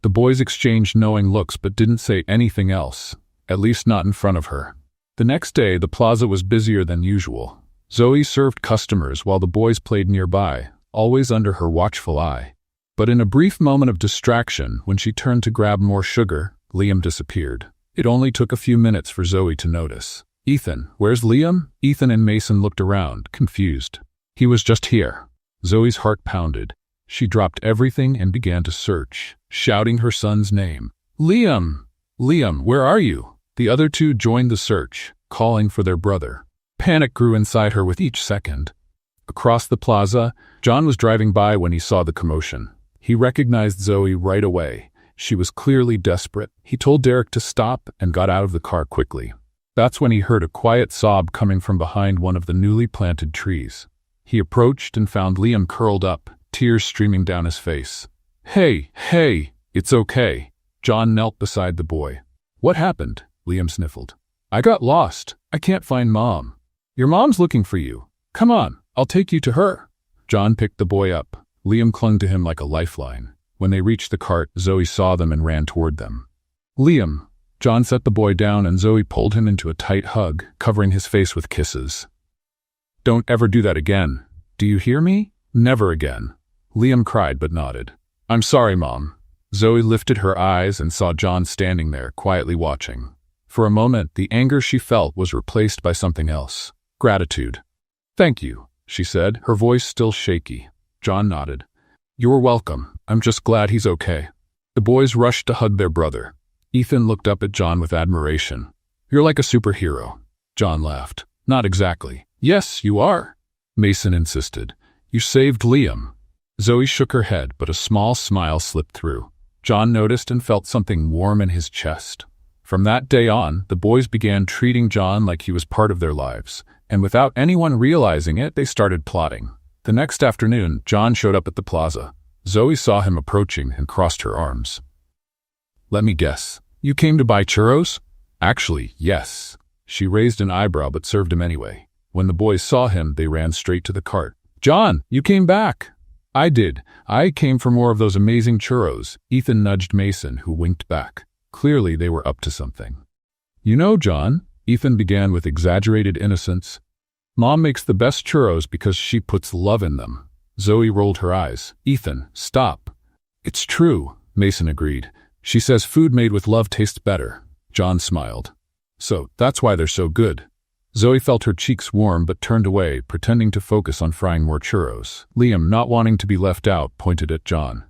The boys exchanged knowing looks but didn't say anything else, at least not in front of her. The next day, the plaza was busier than usual. Zoe served customers while the boys played nearby, always under her watchful eye. But in a brief moment of distraction, when she turned to grab more sugar, Liam disappeared. It only took a few minutes for Zoe to notice. Ethan, where's Liam? Ethan and Mason looked around, confused. He was just here. Zoe's heart pounded. She dropped everything and began to search, shouting her son's name. Liam! Liam, where are you? The other two joined the search, calling for their brother. Panic grew inside her with each second. Across the plaza, John was driving by when he saw the commotion. He recognized Zoe right away. She was clearly desperate. He told Derek to stop and got out of the car quickly. That's when he heard a quiet sob coming from behind one of the newly planted trees. He approached and found Liam curled up, tears streaming down his face. Hey, it's okay. John knelt beside the boy. What happened? Liam sniffled. I got lost. I can't find Mom. Your mom's looking for you. Come on, I'll take you to her. John picked the boy up. Liam clung to him like a lifeline. When they reached the cart, Zoe saw them and ran toward them. Liam. John set the boy down and Zoe pulled him into a tight hug, covering his face with kisses. Don't ever do that again. Do you hear me? Never again. Liam cried but nodded. I'm sorry, Mom. Zoe lifted her eyes and saw John standing there, quietly watching. For a moment, the anger she felt was replaced by something else. Gratitude. Thank you, she said, her voice still shaky. John nodded. You're welcome. I'm just glad he's okay. The boys rushed to hug their brother. Ethan looked up at John with admiration. You're like a superhero. John laughed. Not exactly. Yes, you are. Mason insisted. You saved Liam. Zoe shook her head, but a small smile slipped through. John noticed and felt something warm in his chest. From that day on, the boys began treating John like he was part of their lives, and without anyone realizing it, they started plotting. The next afternoon, John showed up at the plaza. Zoe saw him approaching and crossed her arms. Let me guess. You came to buy churros? Actually, yes. She raised an eyebrow but served him anyway. When the boys saw him, they ran straight to the cart. John, you came back. I did. I came for more of those amazing churros. Ethan nudged Mason, who winked back. Clearly, they were up to something. You know, John, Ethan began with exaggerated innocence. Mom makes the best churros because she puts love in them. Zoe rolled her eyes. Ethan, stop. It's true, Mason agreed. She says food made with love tastes better. John smiled. So, that's why they're so good. Zoe felt her cheeks warm but turned away, pretending to focus on frying more churros. Liam, not wanting to be left out, pointed at John.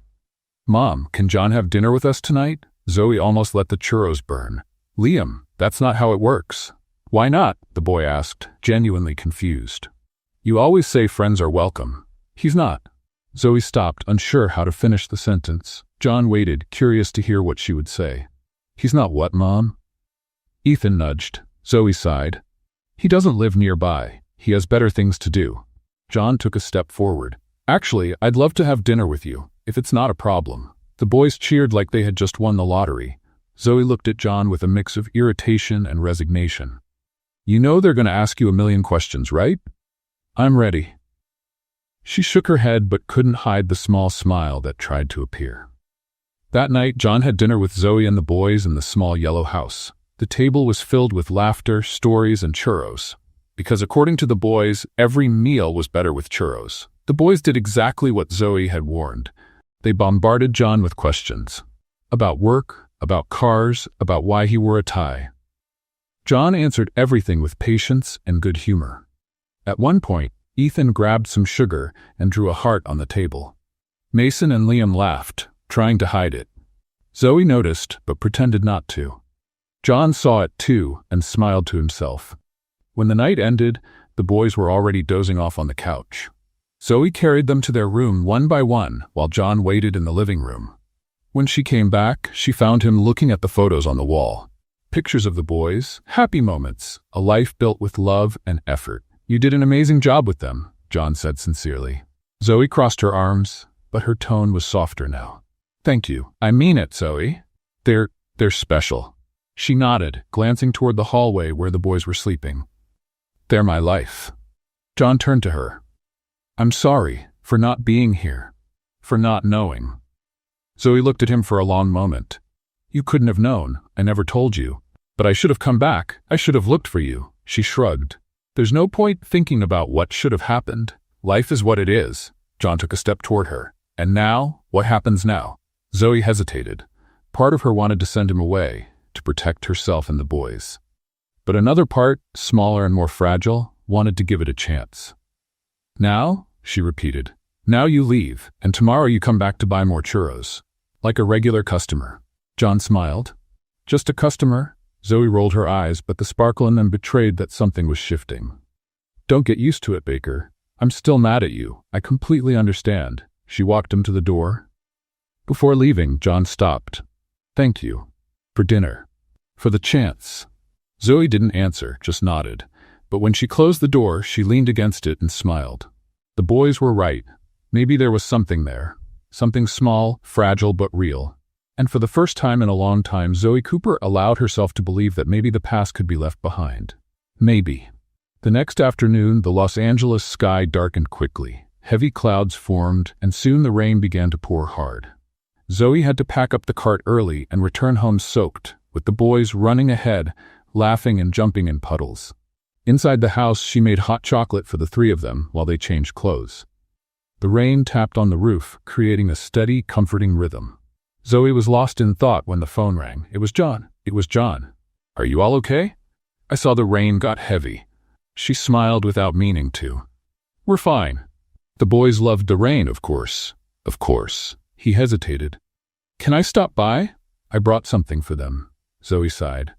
Mom, can John have dinner with us tonight? Zoe almost let the churros burn. Liam, that's not how it works. Why not? The boy asked, genuinely confused. You always say friends are welcome. He's not. Zoe stopped, unsure how to finish the sentence. John waited, curious to hear what she would say. He's not what, Mom? Ethan nudged. Zoe sighed. He doesn't live nearby. He has better things to do. John took a step forward. Actually, I'd love to have dinner with you, if it's not a problem. The boys cheered like they had just won the lottery. Zoe looked at John with a mix of irritation and resignation. You know they're going to ask you a million questions, right? I'm ready. She shook her head but couldn't hide the small smile that tried to appear. That night, John had dinner with Zoe and the boys in the small yellow house. The table was filled with laughter, stories, and churros. Because according to the boys, every meal was better with churros. The boys did exactly what Zoe had warned. They bombarded John with questions. About work, about cars, about why he wore a tie. John answered everything with patience and good humor. At one point, Ethan grabbed some sugar and drew a heart on the table. Mason and Liam laughed, trying to hide it. Zoe noticed, but pretended not to. John saw it too and smiled to himself. When the night ended, the boys were already dozing off on the couch. Zoe carried them to their room one by one while John waited in the living room. When she came back, she found him looking at the photos on the wall. Pictures of the boys, happy moments, a life built with love and effort. You did an amazing job with them, John said sincerely. Zoe crossed her arms, but her tone was softer now. Thank you. I mean it, Zoe. They're special. She nodded, glancing toward the hallway where the boys were sleeping. They're my life. John turned to her. I'm sorry for not being here, for not knowing. Zoe looked at him for a long moment. You couldn't have known. I never told you. But I should have come back. I should have looked for you. She shrugged. There's no point thinking about what should have happened. Life is what it is. John took a step toward her. And now? What happens now? Zoe hesitated. Part of her wanted to send him away, to protect herself and the boys. But another part, smaller and more fragile, wanted to give it a chance. Now? She repeated. Now you leave, and tomorrow you come back to buy more churros. Like a regular customer. John smiled. Just a customer? Zoe rolled her eyes, but the sparkle in them betrayed that something was shifting. Don't get used to it, Baker. I'm still mad at you. I completely understand. She walked him to the door. Before leaving, John stopped. Thank you. For dinner. For the chance. Zoe didn't answer, just nodded. But when she closed the door, she leaned against it and smiled. The boys were right. Maybe there was something there. Something small, fragile, but real. And for the first time in a long time, Zoe Cooper allowed herself to believe that maybe the past could be left behind. Maybe. The next afternoon, the Los Angeles sky darkened quickly. Heavy clouds formed, and soon the rain began to pour hard. Zoe had to pack up the cart early and return home soaked, with the boys running ahead, laughing and jumping in puddles. Inside the house, she made hot chocolate for the three of them while they changed clothes. The rain tapped on the roof, creating a steady, comforting rhythm. Zoe was lost in thought when the phone rang. It was John. It was John. Are you all okay? I saw the rain got heavy. She smiled without meaning to. We're fine. The boys loved the rain, of course. Of course. He hesitated. Can I stop by? I brought something for them. Zoe sighed.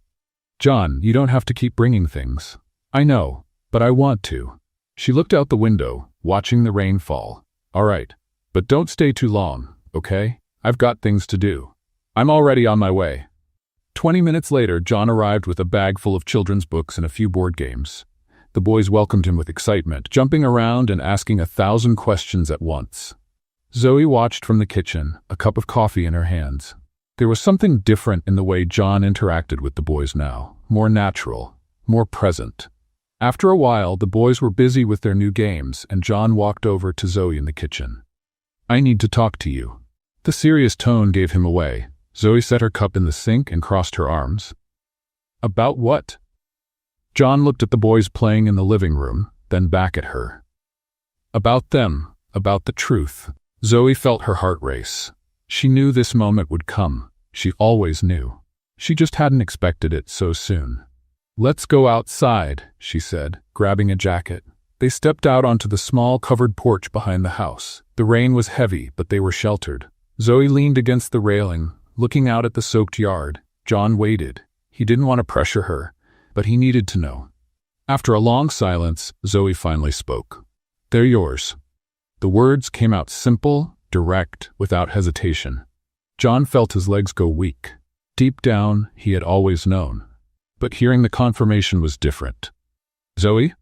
John, you don't have to keep bringing things. I know, but I want to. She looked out the window, watching the rain fall. All right, but don't stay too long, okay? I've got things to do. I'm already on my way. 20 minutes later, John arrived with a bag full of children's books and a few board games. The boys welcomed him with excitement, jumping around and asking 1,000 questions at once. Zoe watched from the kitchen, a cup of coffee in her hands. There was something different in the way John interacted with the boys now, more natural, more present. After a while, the boys were busy with their new games, and John walked over to Zoe in the kitchen. I need to talk to you. The serious tone gave him away. Zoe set her cup in the sink and crossed her arms. About what? John looked at the boys playing in the living room, then back at her. About them, about the truth. Zoe felt her heart race. She knew this moment would come. She always knew. She just hadn't expected it so soon. Let's go outside, she said, grabbing a jacket. They stepped out onto the small covered porch behind the house. The rain was heavy, but they were sheltered. Zoe leaned against the railing, looking out at the soaked yard. John waited. He didn't want to pressure her, but he needed to know. After a long silence, Zoe finally spoke. They're yours. The words came out simple, direct, without hesitation. John felt his legs go weak. Deep down, he had always known. But hearing the confirmation was different. Zoe?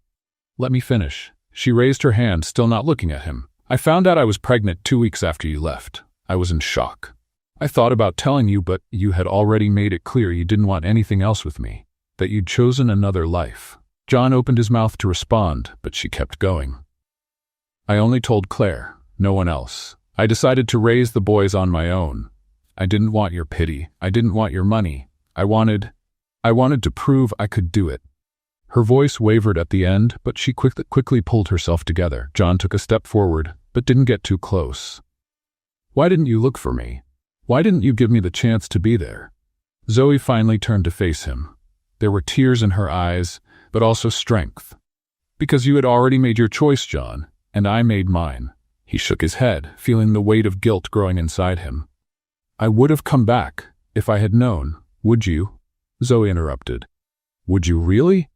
Let me finish. She raised her hand, still not looking at him. I found out I was pregnant 2 weeks after you left. I was in shock. I thought about telling you, but you had already made it clear you didn't want anything else with me, that you'd chosen another life. John opened his mouth to respond, but she kept going. I only told Claire, no one else. I decided to raise the boys on my own. I didn't want your pity. I didn't want your money. I wanted to prove I could do it. Her voice wavered at the end, but she quickly pulled herself together. John took a step forward, but didn't get too close. Why didn't you look for me? Why didn't you give me the chance to be there? Zoe finally turned to face him. There were tears in her eyes, but also strength. Because you had already made your choice, John, and I made mine. He shook his head, feeling the weight of guilt growing inside him. I would have come back, if I had known. Would you? Zoe interrupted. Would you really?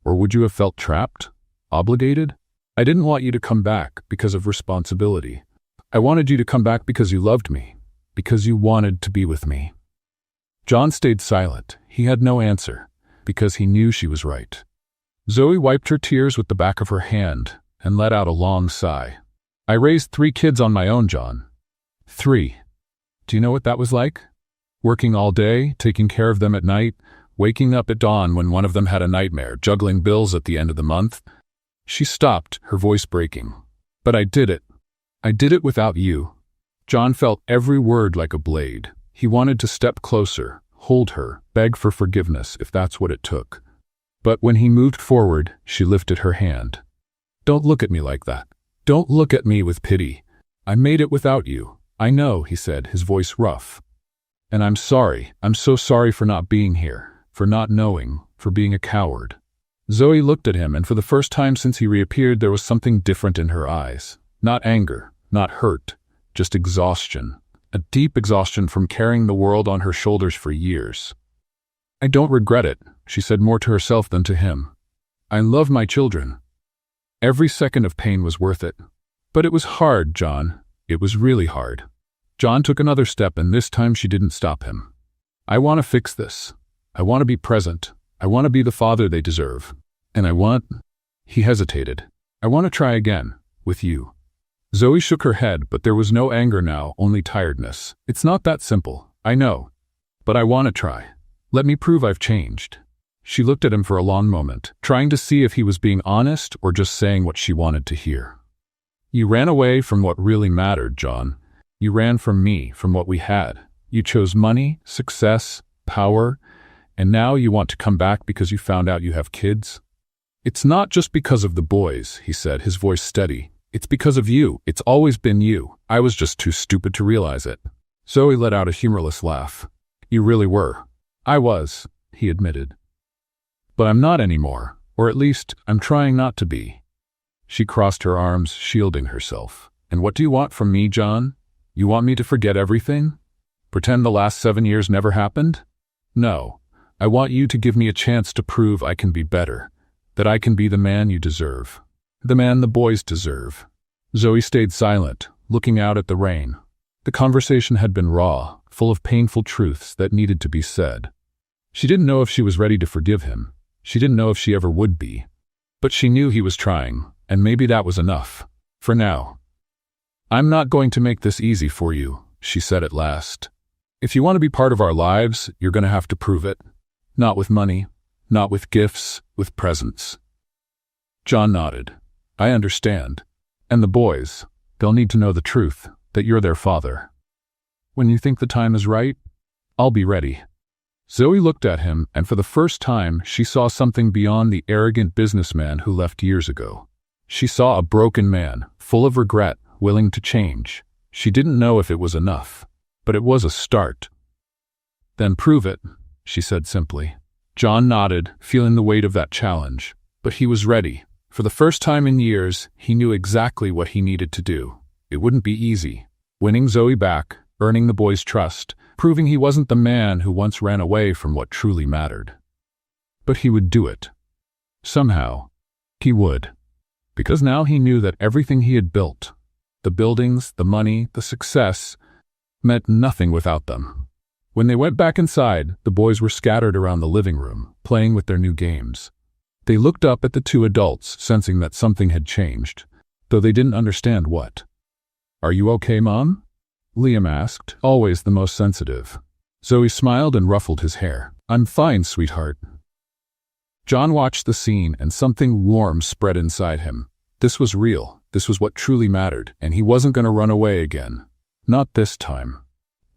Or would you have felt trapped? Obligated? I didn't want you to come back because of responsibility. I wanted you to come back because you loved me, because you wanted to be with me. John stayed silent. He had no answer, because he knew she was right. Zoe wiped her tears with the back of her hand and let out a long sigh. I raised 3 kids on my own, John. 3. Do you know what that was like? Working all day, taking care of them at night, waking up at dawn when one of them had a nightmare, juggling bills at the end of the month. She stopped, her voice breaking. But I did it. I did it without you. John felt every word like a blade. He wanted to step closer, hold her, beg for forgiveness if that's what it took. But when he moved forward, she lifted her hand. Don't look at me like that. Don't look at me with pity. I made it without you. I know, he said, his voice rough. And I'm sorry. I'm so sorry for not being here, for not knowing, for being a coward. Zoe looked at him, and for the first time since he reappeared, there was something different in her eyes. Not anger, not hurt, just exhaustion. A deep exhaustion from carrying the world on her shoulders for years. I don't regret it, she said more to herself than to him. I love my children. Every second of pain was worth it. But it was hard, John. It was really hard. John took another step, and this time she didn't stop him. I want to fix this. I want to be present. I want to be the father they deserve. And He hesitated. I want to try again, with you. Zoe shook her head, but there was no anger now, only tiredness. It's not that simple, I know. But I want to try. Let me prove I've changed. She looked at him for a long moment, trying to see if he was being honest or just saying what she wanted to hear. You ran away from what really mattered, John. You ran from me, from what we had. You chose money, success, power, and now you want to come back because you found out you have kids? It's not just because of the boys, he said, his voice steady. It's because of you. It's always been you. I was just too stupid to realize it. Zoe let out a humorless laugh. You really were. I was, he admitted. But I'm not anymore, or at least I'm trying not to be. She crossed her arms, shielding herself. And what do you want from me, John? You want me to forget everything? Pretend the last 7 years never happened? No. I want you to give me a chance to prove I can be better, that I can be the man you deserve, the man the boys deserve. Zoe stayed silent, looking out at the rain. The conversation had been raw, full of painful truths that needed to be said. She didn't know if she was ready to forgive him. She didn't know if she ever would be. But she knew he was trying, and maybe that was enough. For now. I'm not going to make this easy for you, she said at last. If you want to be part of our lives, you're going to have to prove it. Not with money, not with gifts, with presence. John nodded. I understand. And the boys, they'll need to know the truth, that you're their father. When you think the time is right, I'll be ready. Zoe looked at him, and for the first time, she saw something beyond the arrogant businessman who left years ago. She saw a broken man, full of regret, willing to change. She didn't know if it was enough, but it was a start. Then prove it, she said simply. John nodded, feeling the weight of that challenge. But he was ready. For the first time in years, he knew exactly what he needed to do. It wouldn't be easy. Winning Zoe back, earning the boys' trust, proving he wasn't the man who once ran away from what truly mattered. But he would do it. Somehow, he would. Because now he knew that everything he had built, the buildings, the money, the success, meant nothing without them. When they went back inside, the boys were scattered around the living room, playing with their new games. They looked up at the two adults, sensing that something had changed, though they didn't understand what. Are you okay, Mom? Liam asked, always the most sensitive. Zoe smiled and ruffled his hair. I'm fine, sweetheart. John watched the scene, and something warm spread inside him. This was real. This was what truly mattered, and he wasn't going to run away again. Not this time.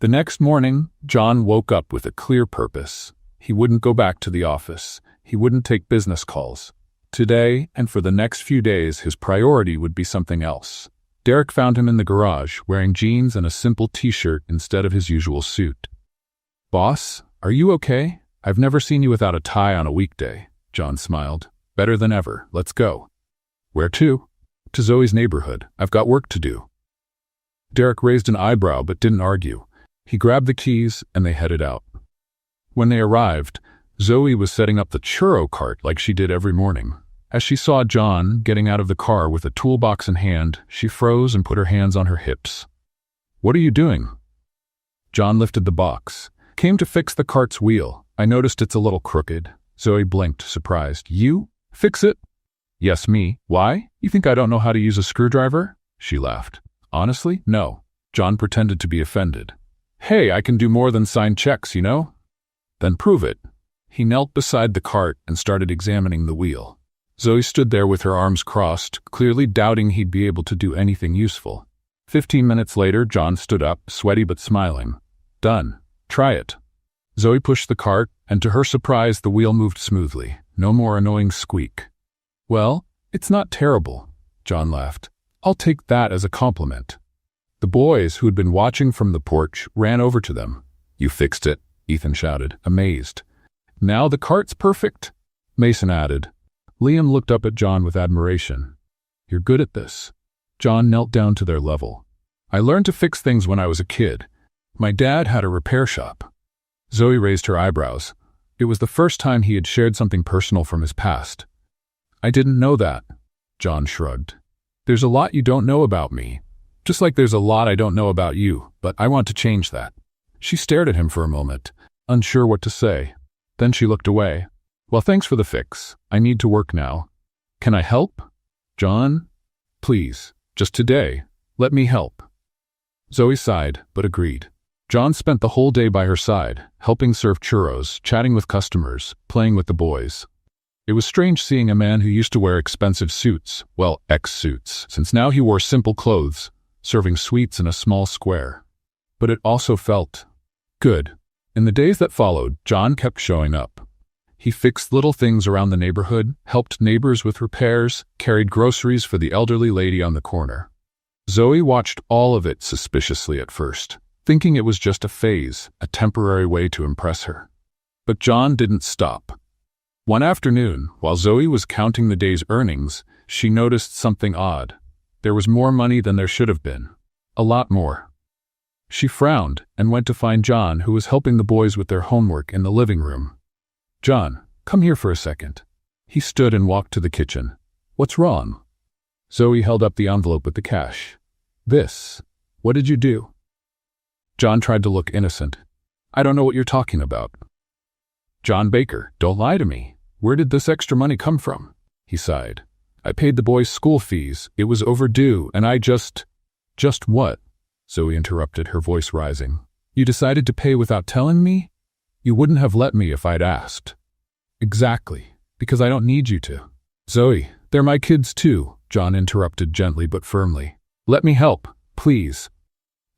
The next morning, John woke up with a clear purpose. He wouldn't go back to the office. He wouldn't take business calls. Today, and for the next few days, his priority would be something else. Derek found him in the garage, wearing jeans and a simple t-shirt instead of his usual suit. Boss, are you okay? I've never seen you without a tie on a weekday. John smiled. Better than ever. Let's go. Where to? To Zoe's neighborhood. I've got work to do. Derek raised an eyebrow but didn't argue. He grabbed the keys and they headed out. When they arrived, Zoe was setting up the churro cart like she did every morning. As she saw John getting out of the car with a toolbox in hand, she froze and put her hands on her hips. What are you doing? John lifted the box. Came to fix the cart's wheel. I noticed it's a little crooked. Zoe blinked, surprised. You? Fix it? Yes, me. Why? You think I don't know how to use a screwdriver? She laughed. Honestly, no. John pretended to be offended. Hey, I can do more than sign checks, you know? Then prove it. He knelt beside the cart and started examining the wheel. Zoe stood there with her arms crossed, clearly doubting he'd be able to do anything useful. 15 minutes later, John stood up, sweaty but smiling. Done. Try it. Zoe pushed the cart, and to her surprise, the wheel moved smoothly. No more annoying squeak. Well, it's not terrible, John laughed. I'll take that as a compliment. The boys, who had been watching from the porch, ran over to them. You fixed it, Ethan shouted, amazed. Now the cart's perfect, Mason added. Liam looked up at John with admiration. You're good at this. John knelt down to their level. I learned to fix things when I was a kid. My dad had a repair shop. Zoe raised her eyebrows. It was the first time he had shared something personal from his past. I didn't know that, John shrugged. There's a lot you don't know about me. Just like there's a lot I don't know about you, but I want to change that. She stared at him for a moment, unsure what to say. Then she looked away. Well, thanks for the fix. I need to work now. Can I help? John? Please, just today. Let me help. Zoe sighed, but agreed. John spent the whole day by her side, helping serve churros, chatting with customers, playing with the boys. It was strange seeing a man who used to wear expensive suits, well, ex-suits, since now he wore simple clothes, serving sweets in a small square. But it also felt good. In the days that followed, John kept showing up. He fixed little things around the neighborhood, helped neighbors with repairs, carried groceries for the elderly lady on the corner. Zoe watched all of it suspiciously at first, thinking it was just a phase, a temporary way to impress her. But John didn't stop. One afternoon, while Zoe was counting the day's earnings, she noticed something odd. There was more money than there should have been. A lot more. She frowned and went to find John, who was helping the boys with their homework in the living room. John, come here for a second. He stood and walked to the kitchen. What's wrong? Zoe held up the envelope with the cash. This. What did you do? John tried to look innocent. I don't know what you're talking about. John Baker, don't lie to me. Where did this extra money come from? He sighed. I paid the boys' school fees. It was overdue, and I just what? Zoe interrupted, her voice rising. You decided to pay without telling me? You wouldn't have let me if I'd asked. Exactly, because I don't need you to. Zoe, they're my kids too, John interrupted gently but firmly. Let me help, please.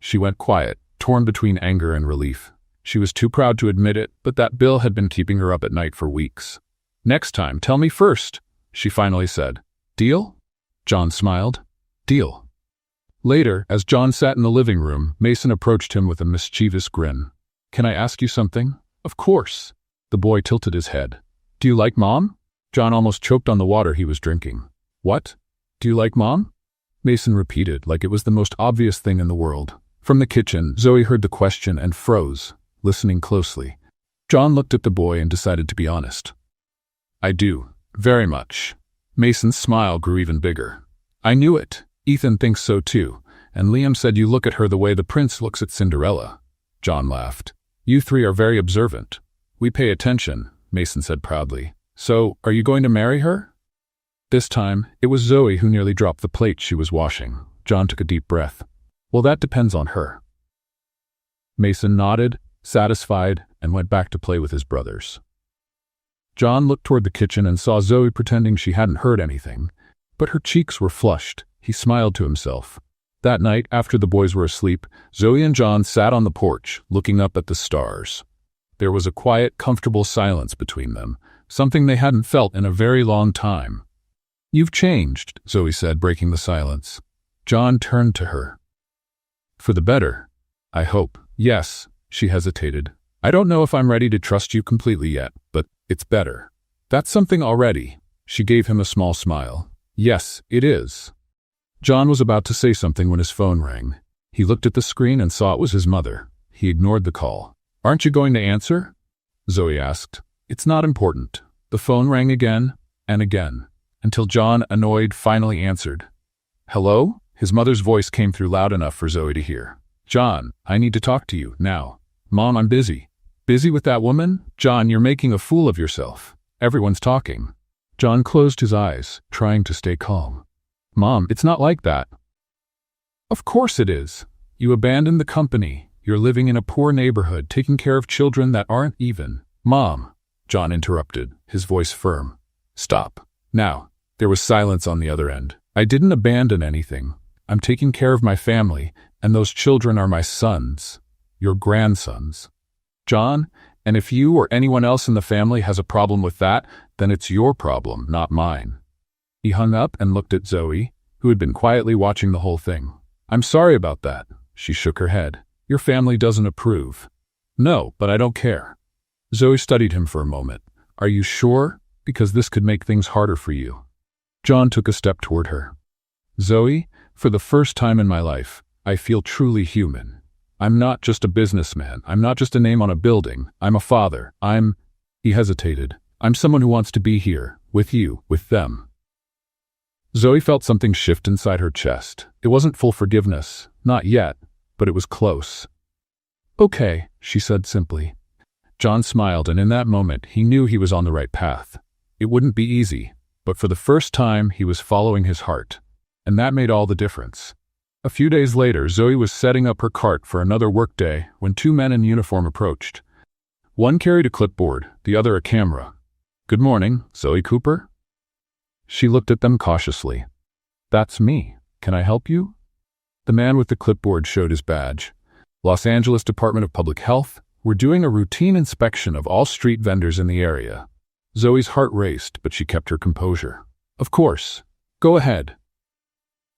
She went quiet, torn between anger and relief. She was too proud to admit it, but that bill had been keeping her up at night for weeks. Next time, tell me first, she finally said. Deal? John smiled. Deal. Later, as John sat in the living room, Mason approached him with a mischievous grin. Can I ask you something? Of course. The boy tilted his head. Do you like Mom? John almost choked on the water he was drinking. What? Do you like Mom? Mason repeated like it was the most obvious thing in the world. From the kitchen, Zoe heard the question and froze, listening closely. John looked at the boy and decided to be honest. I do, very much. Mason's smile grew even bigger. I knew it. Ethan thinks so too, and Liam said you look at her the way the prince looks at Cinderella. John laughed. You three are very observant. We pay attention, Mason said proudly. So, are you going to marry her? This time, it was Zoe who nearly dropped the plate she was washing. John took a deep breath. Well, that depends on her. Mason nodded, satisfied, and went back to play with his brothers. John looked toward the kitchen and saw Zoe pretending she hadn't heard anything, but her cheeks were flushed. He smiled to himself. That night, after the boys were asleep, Zoe and John sat on the porch, looking up at the stars. There was a quiet, comfortable silence between them, something they hadn't felt in a very long time. You've changed, Zoe said, breaking the silence. John turned to her. For the better, I hope. Yes, she hesitated. I don't know if I'm ready to trust you completely yet, but it's better. That's something already. She gave him a small smile. Yes, it is. John was about to say something when his phone rang. He looked at the screen and saw it was his mother. He ignored the call. Aren't you going to answer? Zoe asked. It's not important. The phone rang again and again, until John, annoyed, finally answered. Hello? His mother's voice came through loud enough for Zoe to hear. John, I need to talk to you, now. Mom, I'm busy. Busy with that woman? John, you're making a fool of yourself. Everyone's talking. John closed his eyes, trying to stay calm. Mom, it's not like that. Of course it is. You abandoned the company. You're living in a poor neighborhood, taking care of children that aren't even. Mom, John interrupted, his voice firm. Stop. Now. There was silence on the other end. I didn't abandon anything. I'm taking care of my family, and those children are my sons. Your grandsons. John, and if you or anyone else in the family has a problem with that, then it's your problem, not mine. He hung up and looked at Zoe, who had been quietly watching the whole thing. I'm sorry about that. She shook her head. Your family doesn't approve. No, but I don't care. Zoe studied him for a moment. Are you sure? Because this could make things harder for you. John took a step toward her. Zoe, for the first time in my life, I feel truly human. I'm not just a businessman. I'm not just a name on a building. I'm a father. He hesitated. I'm someone who wants to be here, with you, with them. Zoe felt something shift inside her chest. It wasn't full forgiveness, not yet, but it was close. Okay, she said simply. John smiled, and in that moment, he knew he was on the right path. It wouldn't be easy, but for the first time, he was following his heart. And that made all the difference. A few days later, Zoe was setting up her cart for another workday when two men in uniform approached. One carried a clipboard, the other a camera. Good morning, Zoe Cooper? She looked at them cautiously. That's me. Can I help you? The man with the clipboard showed his badge. Los Angeles Department of Public Health. We're doing a routine inspection of all street vendors in the area. Zoe's heart raced, but she kept her composure. Of course. Go ahead.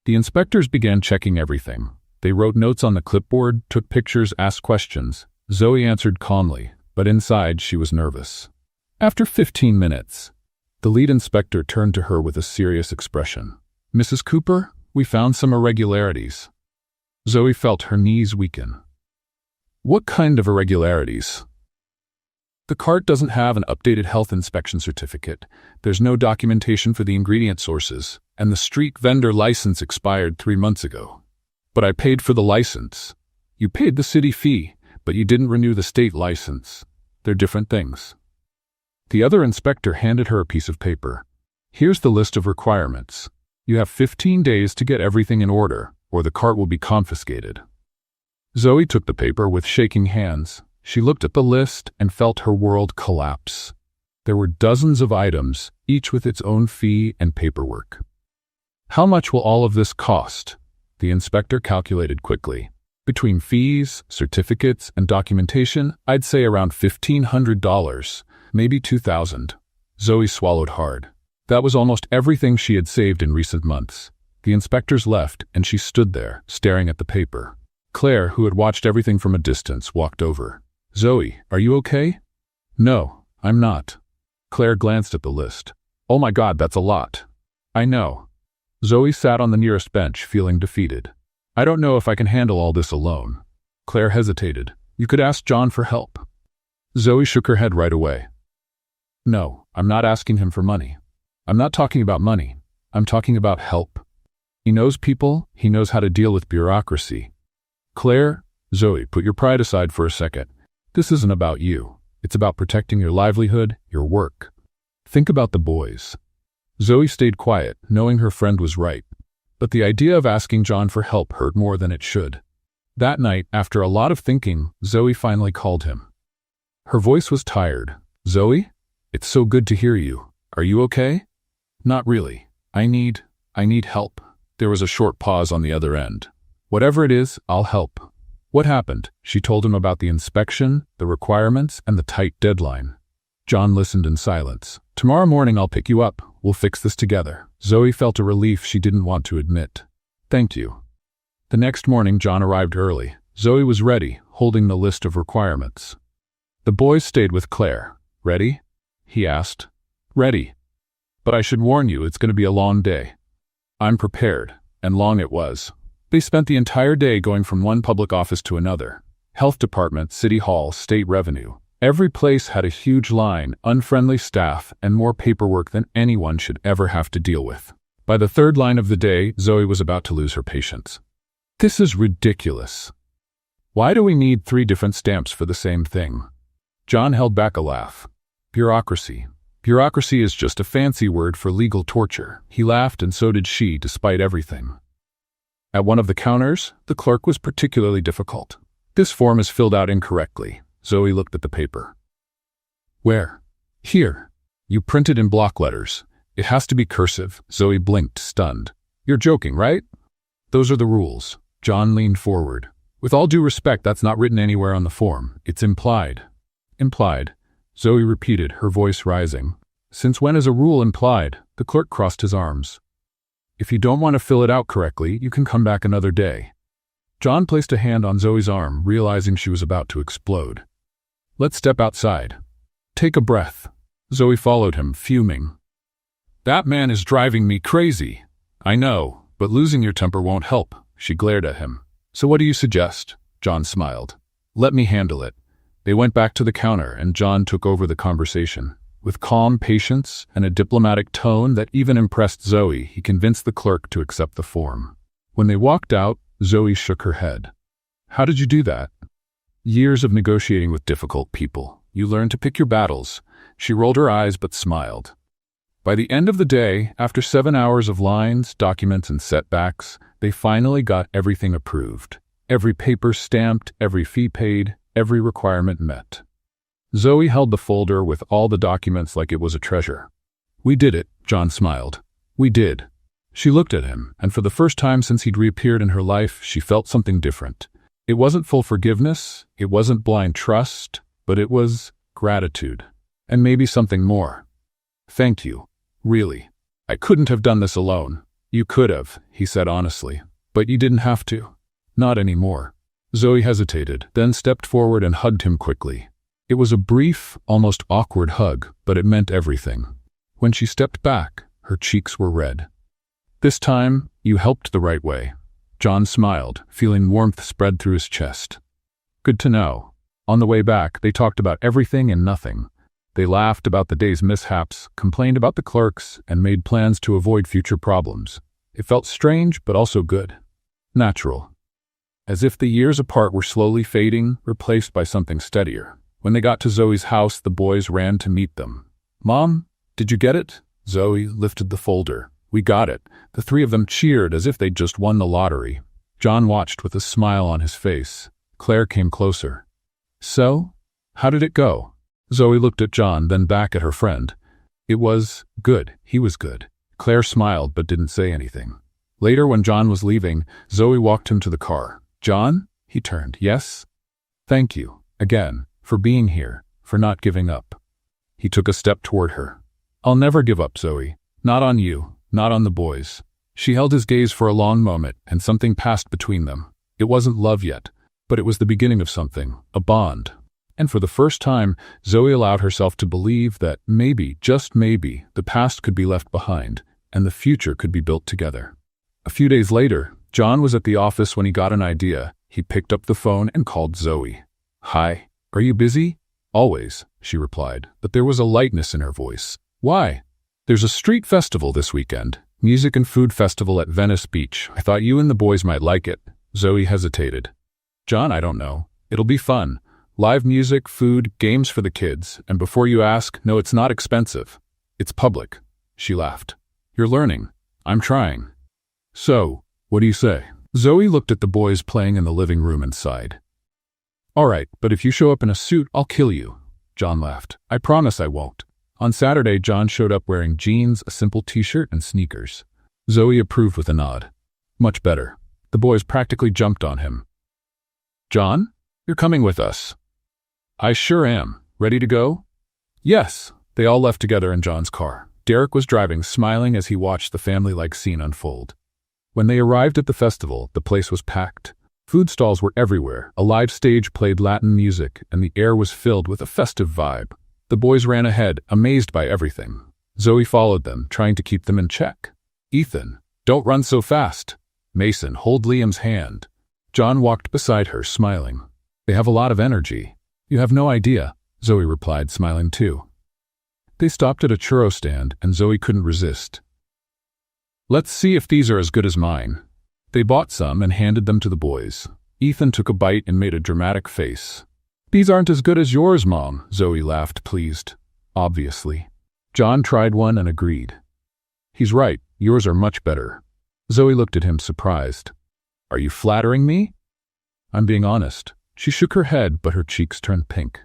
The inspectors began checking everything. They wrote notes on the clipboard, took pictures, asked questions. Zoe answered calmly, but inside she was nervous. After 15 minutes, the lead inspector turned to her with a serious expression. Mrs. Cooper, we found some irregularities. Zoe felt her knees weaken. What kind of irregularities? The cart doesn't have an updated health inspection certificate. There's no documentation for the ingredient sources, and the street vendor license expired 3 months ago. But I paid for the license. You paid the city fee, but you didn't renew the state license. They're different things. The other inspector handed her a piece of paper. Here's the list of requirements. You have 15 days to get everything in order, or the cart will be confiscated. Zoe took the paper with shaking hands. She looked at the list and felt her world collapse. There were dozens of items, each with its own fee and paperwork. How much will all of this cost? The inspector calculated quickly. Between fees, certificates, and documentation, I'd say around $1,500, maybe $2,000. Zoe swallowed hard. That was almost everything she had saved in recent months. The inspectors left, and she stood there, staring at the paper. Claire, who had watched everything from a distance, walked over. Zoe, are you okay? No, I'm not. Claire glanced at the list. Oh my God, that's a lot. I know. Zoe sat on the nearest bench, feeling defeated. I don't know if I can handle all this alone. Claire hesitated. You could ask John for help. Zoe shook her head right away. No, I'm not asking him for money. I'm not talking about money. I'm talking about help. He knows people. He knows how to deal with bureaucracy. Claire, Zoe, put your pride aside for a second. This isn't about you. It's about protecting your livelihood, your work. Think about the boys. Zoe stayed quiet, knowing her friend was right. But the idea of asking John for help hurt more than it should. That night, after a lot of thinking, Zoe finally called him. Her voice was tired. Zoe? It's so good to hear you. Are you okay? Not really. I need help. There was a short pause on the other end. Whatever it is, I'll help. What happened? She told him about the inspection, the requirements, and the tight deadline. John listened in silence. Tomorrow morning I'll pick you up. We'll fix this together. Zoe felt a relief she didn't want to admit. Thank you. The next morning John arrived early. Zoe was ready, holding the list of requirements. The boys stayed with Claire. Ready? He asked. Ready. But I should warn you, it's going to be a long day. I'm prepared, and long it was. They spent the entire day going from one public office to another. Health department, city hall, state revenue. Every place had a huge line, unfriendly staff, and more paperwork than anyone should ever have to deal with. By the third line of the day, Zoe was about to lose her patience. This is ridiculous. Why do we need 3 different stamps for the same thing? John held back a laugh. Bureaucracy. Bureaucracy is just a fancy word for legal torture. He laughed, and so did she, despite everything. At one of the counters, the clerk was particularly difficult. This form is filled out incorrectly. Zoe looked at the paper. Where? Here. You printed in block letters. It has to be cursive. Zoe blinked, stunned. You're joking, right? Those are the rules. John leaned forward. With all due respect, that's not written anywhere on the form. It's implied. Implied. Zoe repeated, her voice rising. Since when is a rule implied? The clerk crossed his arms. If you don't want to fill it out correctly, you can come back another day. John placed a hand on Zoe's arm, realizing she was about to explode. Let's step outside. Take a breath. Zoe followed him, fuming. That man is driving me crazy. I know, but losing your temper won't help. She glared at him. So what do you suggest? John smiled. Let me handle it. They went back to the counter, and John took over the conversation. With calm patience and a diplomatic tone that even impressed Zoe, he convinced the clerk to accept the form. When they walked out, Zoe shook her head. How did you do that? Years of negotiating with difficult people. You learn to pick your battles. She rolled her eyes but smiled. By the end of the day, after 7 hours of lines, documents, and setbacks, they finally got everything approved. Every paper stamped, every fee paid, every requirement met. Zoe held the folder with all the documents like it was a treasure. We did it, John smiled. We did. She looked at him, and for the first time since he'd reappeared in her life, she felt something different. It wasn't full forgiveness, it wasn't blind trust, but it was gratitude. And maybe something more. Thank you. Really. I couldn't have done this alone. You could have, he said honestly. But you didn't have to. Not anymore. Zoe hesitated, then stepped forward and hugged him quickly. It was a brief, almost awkward hug, but it meant everything. When she stepped back, her cheeks were red. This time, you helped the right way. John smiled, feeling warmth spread through his chest. Good to know. On the way back, they talked about everything and nothing. They laughed about the day's mishaps, complained about the clerks, and made plans to avoid future problems. It felt strange, but also good. Natural. As if the years apart were slowly fading, replaced by something steadier. When they got to Zoe's house, the boys ran to meet them. Mom, did you get it? Zoe lifted the folder. We got it. The three of them cheered as if they'd just won the lottery. John watched with a smile on his face. Claire came closer. So? How did it go? Zoe looked at John, then back at her friend. It was good. He was good. Claire smiled but didn't say anything. Later, when John was leaving, Zoe walked him to the car. John? He turned. Yes? Thank you, again, for being here, for not giving up. He took a step toward her. I'll never give up, Zoe. Not on you, not on the boys. She held his gaze for a long moment, and something passed between them. It wasn't love yet, but it was the beginning of something, a bond. And for the first time, Zoe allowed herself to believe that maybe, just maybe, the past could be left behind, and the future could be built together. A few days later, John was at the office when he got an idea. He picked up the phone and called Zoe. Hi, are you busy? Always, she replied, but there was a lightness in her voice. Why? There's a street festival this weekend, music and food festival at Venice Beach. I thought you and the boys might like it. Zoe hesitated. John, I don't know. It'll be fun. Live music, food, games for the kids, and before you ask, no, it's not expensive. It's public. She laughed. You're learning. I'm trying. So, what do you say? Zoe looked at the boys playing in the living room and sighed. All right, but if you show up in a suit, I'll kill you. John laughed. I promise I won't. On Saturday, John showed up wearing jeans, a simple t-shirt, and sneakers. Zoe approved with a nod. Much better. The boys practically jumped on him. John, you're coming with us. I sure am. Ready to go? Yes. They all left together in John's car. Derek was driving, smiling as he watched the family-like scene unfold. When they arrived at the festival, the place was packed. Food stalls were everywhere, a live stage played Latin music, and the air was filled with a festive vibe. The boys ran ahead, amazed by everything. Zoe followed them, trying to keep them in check. Ethan, don't run so fast. Mason, hold Liam's hand. John walked beside her, smiling. They have a lot of energy. You have no idea, Zoe replied, smiling too. They stopped at a churro stand, and Zoe couldn't resist. Let's see if these are as good as mine. They bought some and handed them to the boys. Ethan took a bite and made a dramatic face. These aren't as good as yours, Mom, Zoe laughed, pleased. Obviously. John tried one and agreed. He's right, yours are much better. Zoe looked at him, surprised. Are you flattering me? I'm being honest. She shook her head, but her cheeks turned pink.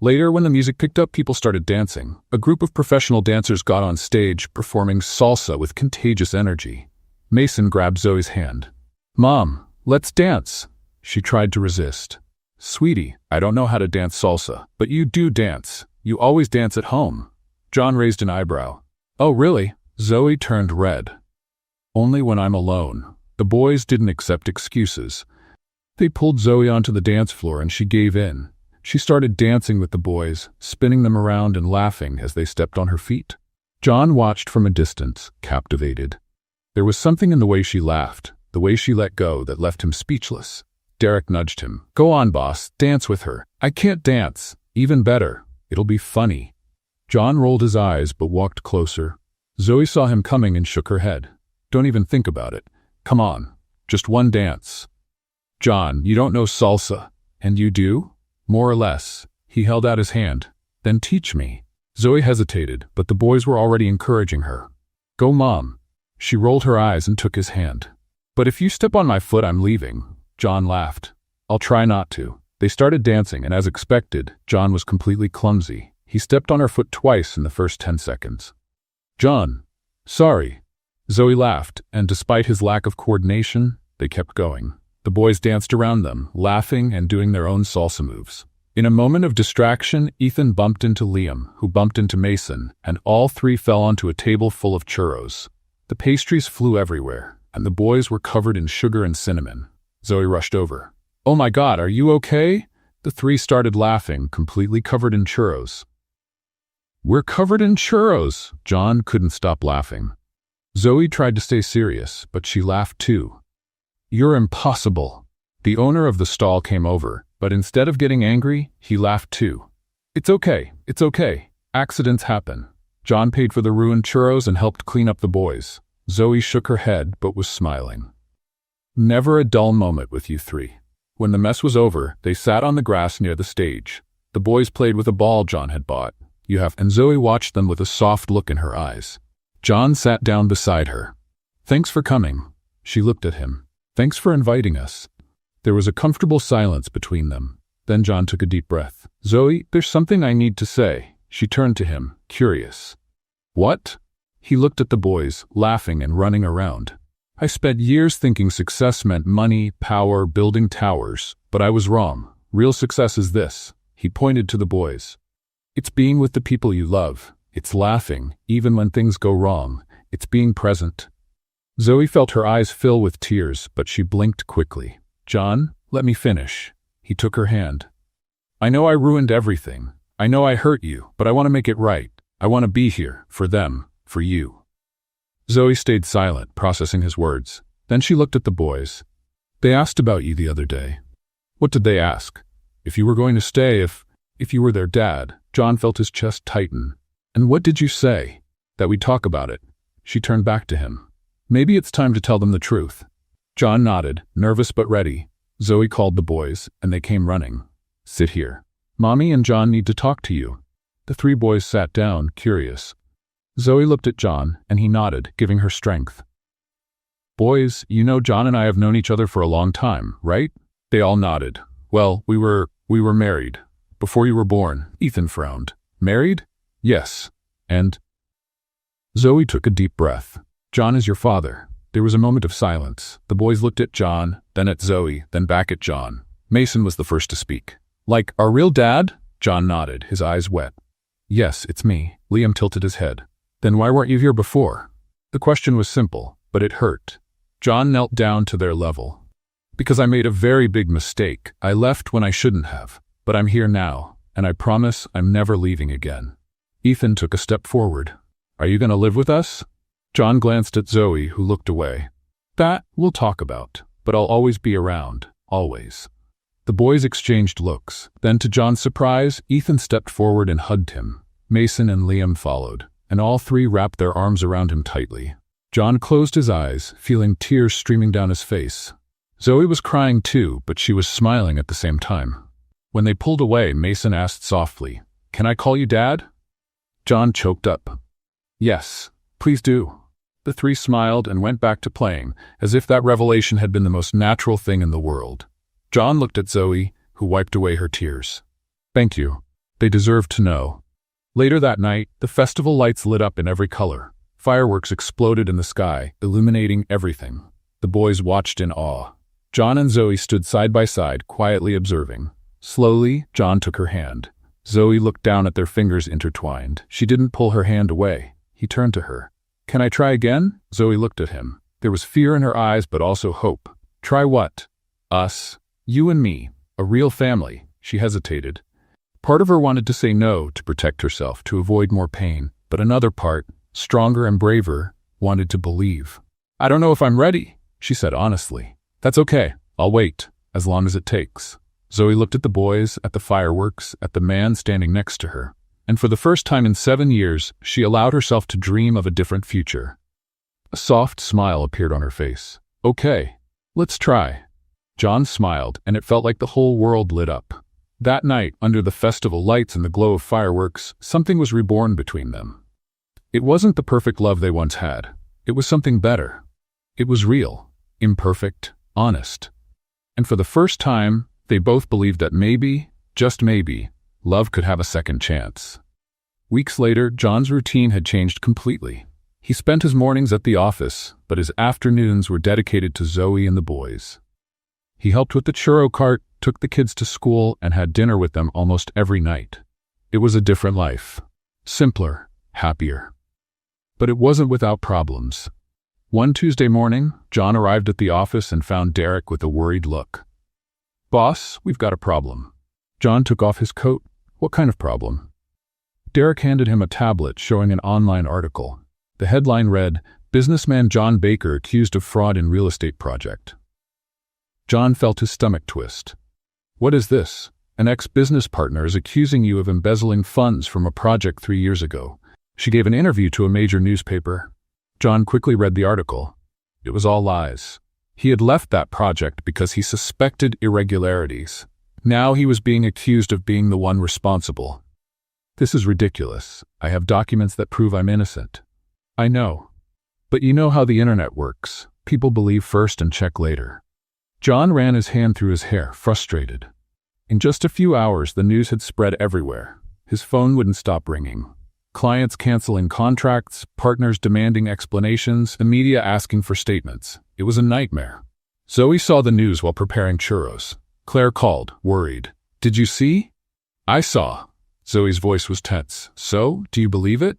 Later, when the music picked up, people started dancing. A group of professional dancers got on stage, performing salsa with contagious energy. Mason grabbed Zoe's hand. "Mom, let's dance." She tried to resist. "Sweetie, I don't know how to dance salsa, but you do dance. You always dance at home." John raised an eyebrow. "Oh, really?" Zoe turned red. "Only when I'm alone." The boys didn't accept excuses. They pulled Zoe onto the dance floor and she gave in. She started dancing with the boys, spinning them around and laughing as they stepped on her feet. John watched from a distance, captivated. There was something in the way she laughed, the way she let go, that left him speechless. Derek nudged him. "Go on, boss, dance with her." "I can't dance." "Even better. It'll be funny." John rolled his eyes but walked closer. Zoe saw him coming and shook her head. "Don't even think about it. Come on, just one dance." "John, you don't know salsa." "And you do?" "More or less." He held out his hand. "Then teach me." Zoe hesitated, but the boys were already encouraging her. "Go, Mom." She rolled her eyes and took his hand. "But if you step on my foot, I'm leaving." John laughed. "I'll try not to." They started dancing, and as expected, John was completely clumsy. He stepped on her foot twice in the first 10 seconds. "John, sorry." Zoe laughed, and despite his lack of coordination, they kept going. The boys danced around them, laughing and doing their own salsa moves. In a moment of distraction, Ethan bumped into Liam, who bumped into Mason, and all three fell onto a table full of churros. The pastries flew everywhere, and the boys were covered in sugar and cinnamon. Zoe rushed over. "Oh my God, are you okay?" The three started laughing, completely covered in churros. "We're covered in churros!" John couldn't stop laughing. Zoe tried to stay serious, but she laughed too. "You're impossible." The owner of the stall came over, but instead of getting angry, he laughed too. It's okay. Accidents happen." John paid for the ruined churros and helped clean up the boys. Zoe shook her head but was smiling. Never a dull moment with you three. When the mess was over, they sat on the grass near the stage. The boys played with a ball John had bought. And Zoe watched them with a soft look in her eyes. John sat down beside her. "Thanks for coming." She looked at him. "Thanks for inviting us." There was a comfortable silence between them. Then John took a deep breath. "Zoe, there's something I need to say." She turned to him, curious. "What?" He looked at the boys, laughing and running around. "I spent years thinking success meant money, power, building towers, but I was wrong. Real success is this." He pointed to the boys. "It's being with the people you love. It's laughing, even when things go wrong. It's being present." Zoe felt her eyes fill with tears, but she blinked quickly. "John, let me finish." He took her hand. "I know I ruined everything. I know I hurt you, but I want to make it right. I want to be here, for them, for you." Zoe stayed silent, processing his words. Then she looked at the boys. "They asked about you the other day." "What did they ask?" "If you were going to stay, if you were their dad." John felt his chest tighten. "And what did you say?" "That we'd talk about it." She turned back to him. "Maybe it's time to tell them the truth." John nodded, nervous but ready. Zoe called the boys, and they came running. "Sit here. Mommy and John need to talk to you." The three boys sat down, curious. Zoe looked at John, and he nodded, giving her strength. "Boys, you know John and I have known each other for a long time, right?" They all nodded. "Well, we were married. Before you were born." Ethan frowned. "Married?" "Yes. And—" Zoe took a deep breath. "John is your father." There was a moment of silence. The boys looked at John, then at Zoe, then back at John. Mason was the first to speak. "Like, our real dad?" John nodded, his eyes wet. "Yes, it's me." Liam tilted his head. "Then why weren't you here before?" The question was simple, but it hurt. John knelt down to their level. "Because I made a very big mistake. I left when I shouldn't have. But I'm here now, and I promise I'm never leaving again." Ethan took a step forward. "Are you going to live with us?" John glanced at Zoe, who looked away. "That we'll talk about, but I'll always be around, always." The boys exchanged looks. Then, to John's surprise, Ethan stepped forward and hugged him. Mason and Liam followed, and all three wrapped their arms around him tightly. John closed his eyes, feeling tears streaming down his face. Zoe was crying too, but she was smiling at the same time. When they pulled away, Mason asked softly, "Can I call you Dad?" John choked up. "Yes, please do." The three smiled and went back to playing, as if that revelation had been the most natural thing in the world. John looked at Zoe, who wiped away her tears. Thank you. They deserved to know. Later that night, the festival lights lit up in every color. Fireworks exploded in the sky, illuminating everything. The boys watched in awe. John and Zoe stood side by side, quietly observing. Slowly, John took her hand. Zoe looked down at their fingers intertwined. She didn't pull her hand away. He turned to her. Can I try again? Zoe looked at him. There was fear in her eyes, but also hope. Try what? Us. You and me. A real family. She hesitated. Part of her wanted to say no, to protect herself, to avoid more pain. But another part, stronger and braver, wanted to believe. I don't know if I'm ready, she said honestly. That's okay. I'll wait, as long as it takes. Zoe looked at the boys, at the fireworks, at the man standing next to her. And for the first time in 7 years, she allowed herself to dream of a different future. A soft smile appeared on her face. Okay, let's try. John smiled, and it felt like the whole world lit up. That night, under the festival lights and the glow of fireworks, something was reborn between them. It wasn't the perfect love they once had. It was something better. It was real, imperfect, honest. And for the first time, they both believed that maybe, just maybe, love could have a second chance. Weeks later, John's routine had changed completely. He spent his mornings at the office, but his afternoons were dedicated to Zoe and the boys. He helped with the churro cart, took the kids to school, and had dinner with them almost every night. It was a different life. Simpler, happier. But it wasn't without problems. One Tuesday morning, John arrived at the office and found Derek with a worried look. Boss, we've got a problem. John took off his coat. What kind of problem? Derek handed him a tablet showing an online article. The headline read, Businessman John Baker accused of fraud in real estate project. John felt his stomach twist. What is this? An ex-business partner is accusing you of embezzling funds from a project 3 years ago. She gave an interview to a major newspaper. John quickly read the article. It was all lies. He had left that project because he suspected irregularities. Now he was being accused of being the one responsible. This is ridiculous. I have documents that prove I'm innocent. I know. But you know how the internet works. People believe first and check later. John ran his hand through his hair, frustrated. In just a few hours, the news had spread everywhere. His phone wouldn't stop ringing. Clients canceling contracts, partners demanding explanations, the media asking for statements. It was a nightmare. Zoe saw the news while preparing churros. Claire called, worried. Did you see? I saw. Zoe's voice was tense. So, do you believe it?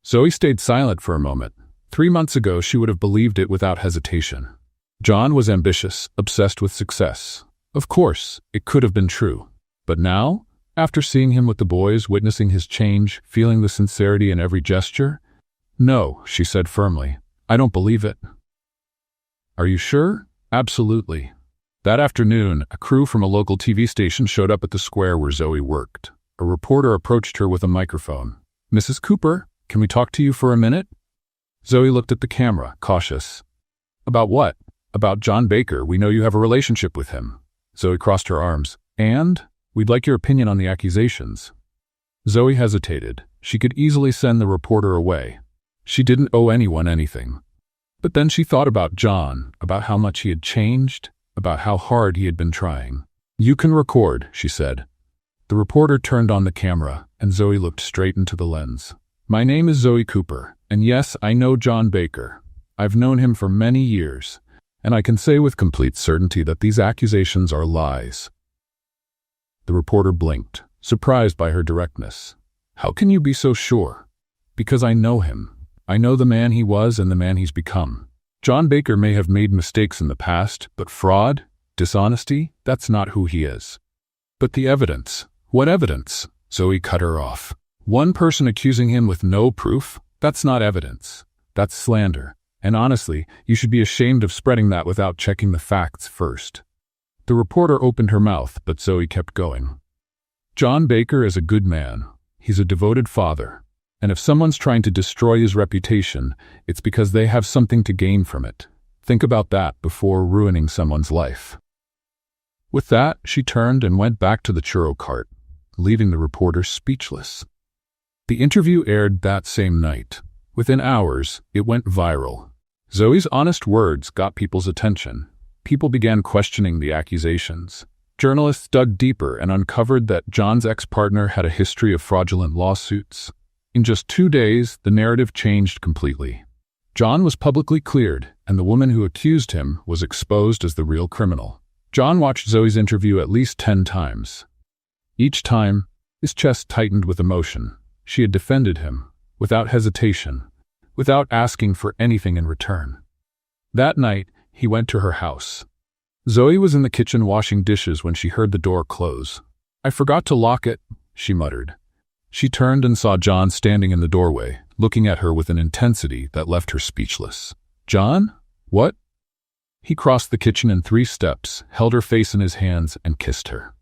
Zoe stayed silent for a moment. 3 months ago, she would have believed it without hesitation. John was ambitious, obsessed with success. Of course, it could have been true. But now, after seeing him with the boys, witnessing his change, feeling the sincerity in every gesture? No, she said firmly. I don't believe it. Are you sure? Absolutely. That afternoon, a crew from a local TV station showed up at the square where Zoe worked. A reporter approached her with a microphone. Mrs. Cooper, can we talk to you for a minute? Zoe looked at the camera, cautious. About what? About John Baker. We know you have a relationship with him. Zoe crossed her arms. And? We'd like your opinion on the accusations. Zoe hesitated. She could easily send the reporter away. She didn't owe anyone anything. But then she thought about John, about how much he had changed, about how hard he had been trying. You can record, she said. The reporter turned on the camera, and Zoe looked straight into the lens. My name is Zoe Cooper, and yes, I know John Baker. I've known him for many years, and I can say with complete certainty that these accusations are lies. The reporter blinked, surprised by her directness. How can you be so sure? Because I know him. I know the man he was and the man he's become. John Baker may have made mistakes in the past, but fraud, dishonesty, that's not who he is. But the evidence. What evidence? Zoe cut her off. One person accusing him with no proof? That's not evidence. That's slander. And honestly, you should be ashamed of spreading that without checking the facts first. The reporter opened her mouth, but Zoe kept going. John Baker is a good man. He's a devoted father. And if someone's trying to destroy his reputation, it's because they have something to gain from it. Think about that before ruining someone's life. With that, she turned and went back to the churro cart, leaving the reporter speechless. The interview aired that same night. Within hours, it went viral. Zoe's honest words got people's attention. People began questioning the accusations. Journalists dug deeper and uncovered that John's ex-partner had a history of fraudulent lawsuits. In just 2 days, the narrative changed completely. John was publicly cleared, and the woman who accused him was exposed as the real criminal. John watched Zoe's interview at least 10 times. Each time, his chest tightened with emotion. She had defended him, without hesitation, without asking for anything in return. That night, he went to her house. Zoe was in the kitchen washing dishes when she heard the door close. "I forgot to lock it," she muttered. She turned and saw John standing in the doorway, looking at her with an intensity that left her speechless. "John? What?" He crossed the kitchen in 3 steps, held her face in his hands, and kissed her.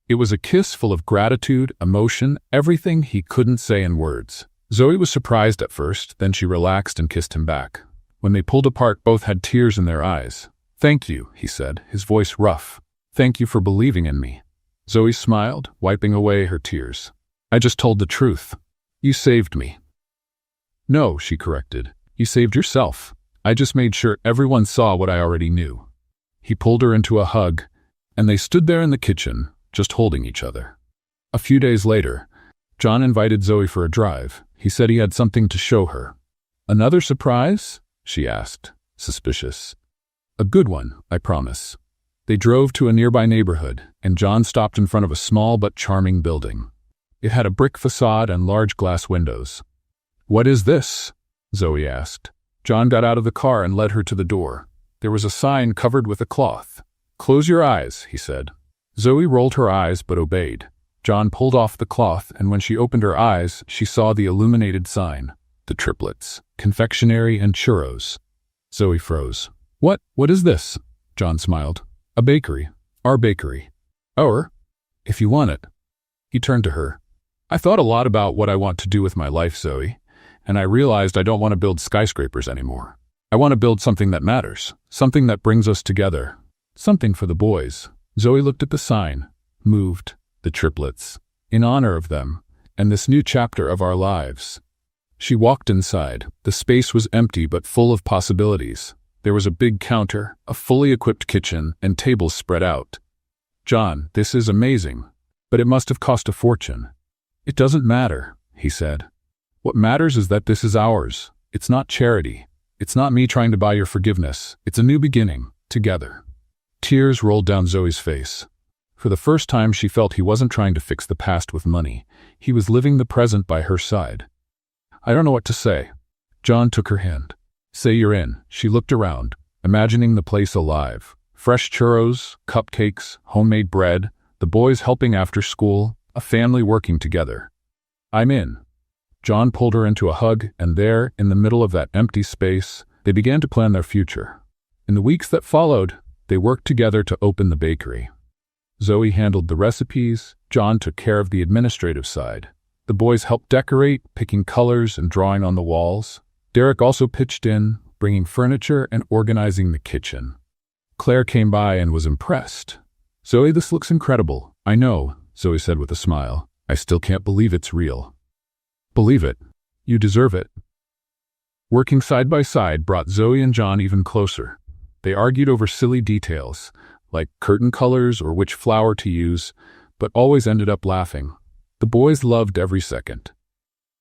It was a kiss full of gratitude, emotion, everything he couldn't say in words. Zoe was surprised at first, then she relaxed and kissed him back. When they pulled apart, both had tears in their eyes. "Thank you," he said, his voice rough. "Thank you for believing in me." Zoe smiled, wiping away her tears. "I just told the truth. You saved me." "No," she corrected. "You saved yourself. I just made sure everyone saw what I already knew." He pulled her into a hug, and they stood there in the kitchen, just holding each other. A few days later, John invited Zoe for a drive. He said he had something to show her. "Another surprise?" she asked, suspicious. "A good one, I promise." They drove to a nearby neighborhood, and John stopped in front of a small but charming building. It had a brick facade and large glass windows. "What is this?" Zoe asked. John got out of the car and led her to the door. There was a sign covered with a cloth. "Close your eyes," he said. Zoe rolled her eyes but obeyed. John pulled off the cloth, and when she opened her eyes, she saw the illuminated sign, the Triplets, confectionery and churros. Zoe froze. What is this?" John smiled. "A bakery. Our bakery. Or, if you want it." He turned to her. "I thought a lot about what I want to do with my life, Zoe, and I realized I don't want to build skyscrapers anymore. I want to build something that matters, something that brings us together, something for the boys." Zoe looked at the sign, moved, the Triplets, in honor of them, and this new chapter of our lives. She walked inside. The space was empty but full of possibilities. There was a big counter, a fully equipped kitchen, and tables spread out. "John, this is amazing, but it must have cost a fortune." "It doesn't matter," he said. "What matters is that this is ours. It's not charity. It's not me trying to buy your forgiveness. It's a new beginning, together." Tears rolled down Zoe's face. For the first time, she felt he wasn't trying to fix the past with money. He was living the present by her side. "I don't know what to say." John took her hand. "Say you're in." She looked around, imagining the place alive. Fresh churros, cupcakes, homemade bread, the boys helping after school, a family working together. "I'm in." John pulled her into a hug, and there, in the middle of that empty space, they began to plan their future. In the weeks that followed, they worked together to open the bakery. Zoe handled the recipes, John took care of the administrative side. The boys helped decorate, picking colors and drawing on the walls. Derek also pitched in, bringing furniture and organizing the kitchen. Claire came by and was impressed. "Zoe, this looks incredible." "I know," Zoe said with a smile. "I still can't believe it's real." "Believe it. You deserve it." Working side by side brought Zoe and John even closer. They argued over silly details, like curtain colors or which flour to use, but always ended up laughing. The boys loved every second.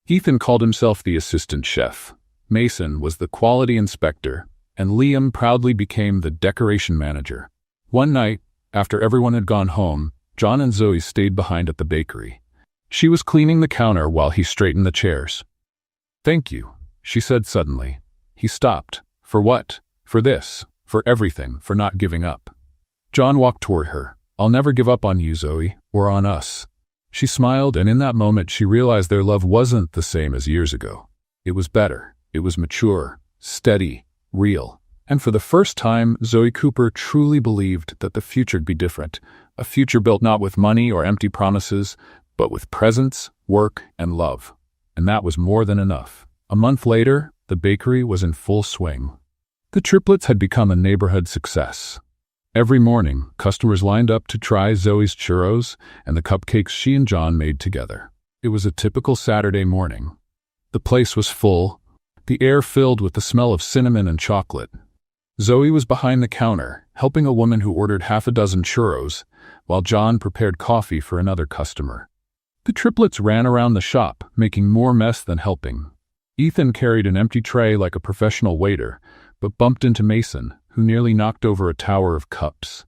Ethan called himself the assistant chef. Mason was the quality inspector, and Liam proudly became the decoration manager. One night, after everyone had gone home, John and Zoe stayed behind at the bakery. She was cleaning the counter while he straightened the chairs. "Thank you," she said suddenly. He stopped. "For what?" "For this. For everything. For not giving up." John walked toward her. "I'll never give up on you, Zoe, or on us." She smiled, and in that moment she realized their love wasn't the same as years ago. It was better. It was mature, steady, real. And for the first time, Zoe Cooper truly believed that the future'd be different. A future built not with money or empty promises, but with presence, work, and love. And that was more than enough. A month later, the bakery was in full swing. The Triplets had become a neighborhood success. Every morning, customers lined up to try Zoe's churros and the cupcakes she and John made together. It was a typical Saturday morning. The place was full, the air filled with the smell of cinnamon and chocolate. Zoe was behind the counter, helping a woman who ordered half a dozen churros, while John prepared coffee for another customer. The triplets ran around the shop, making more mess than helping. Ethan carried an empty tray like a professional waiter, but bumped into Mason, who nearly knocked over a tower of cups.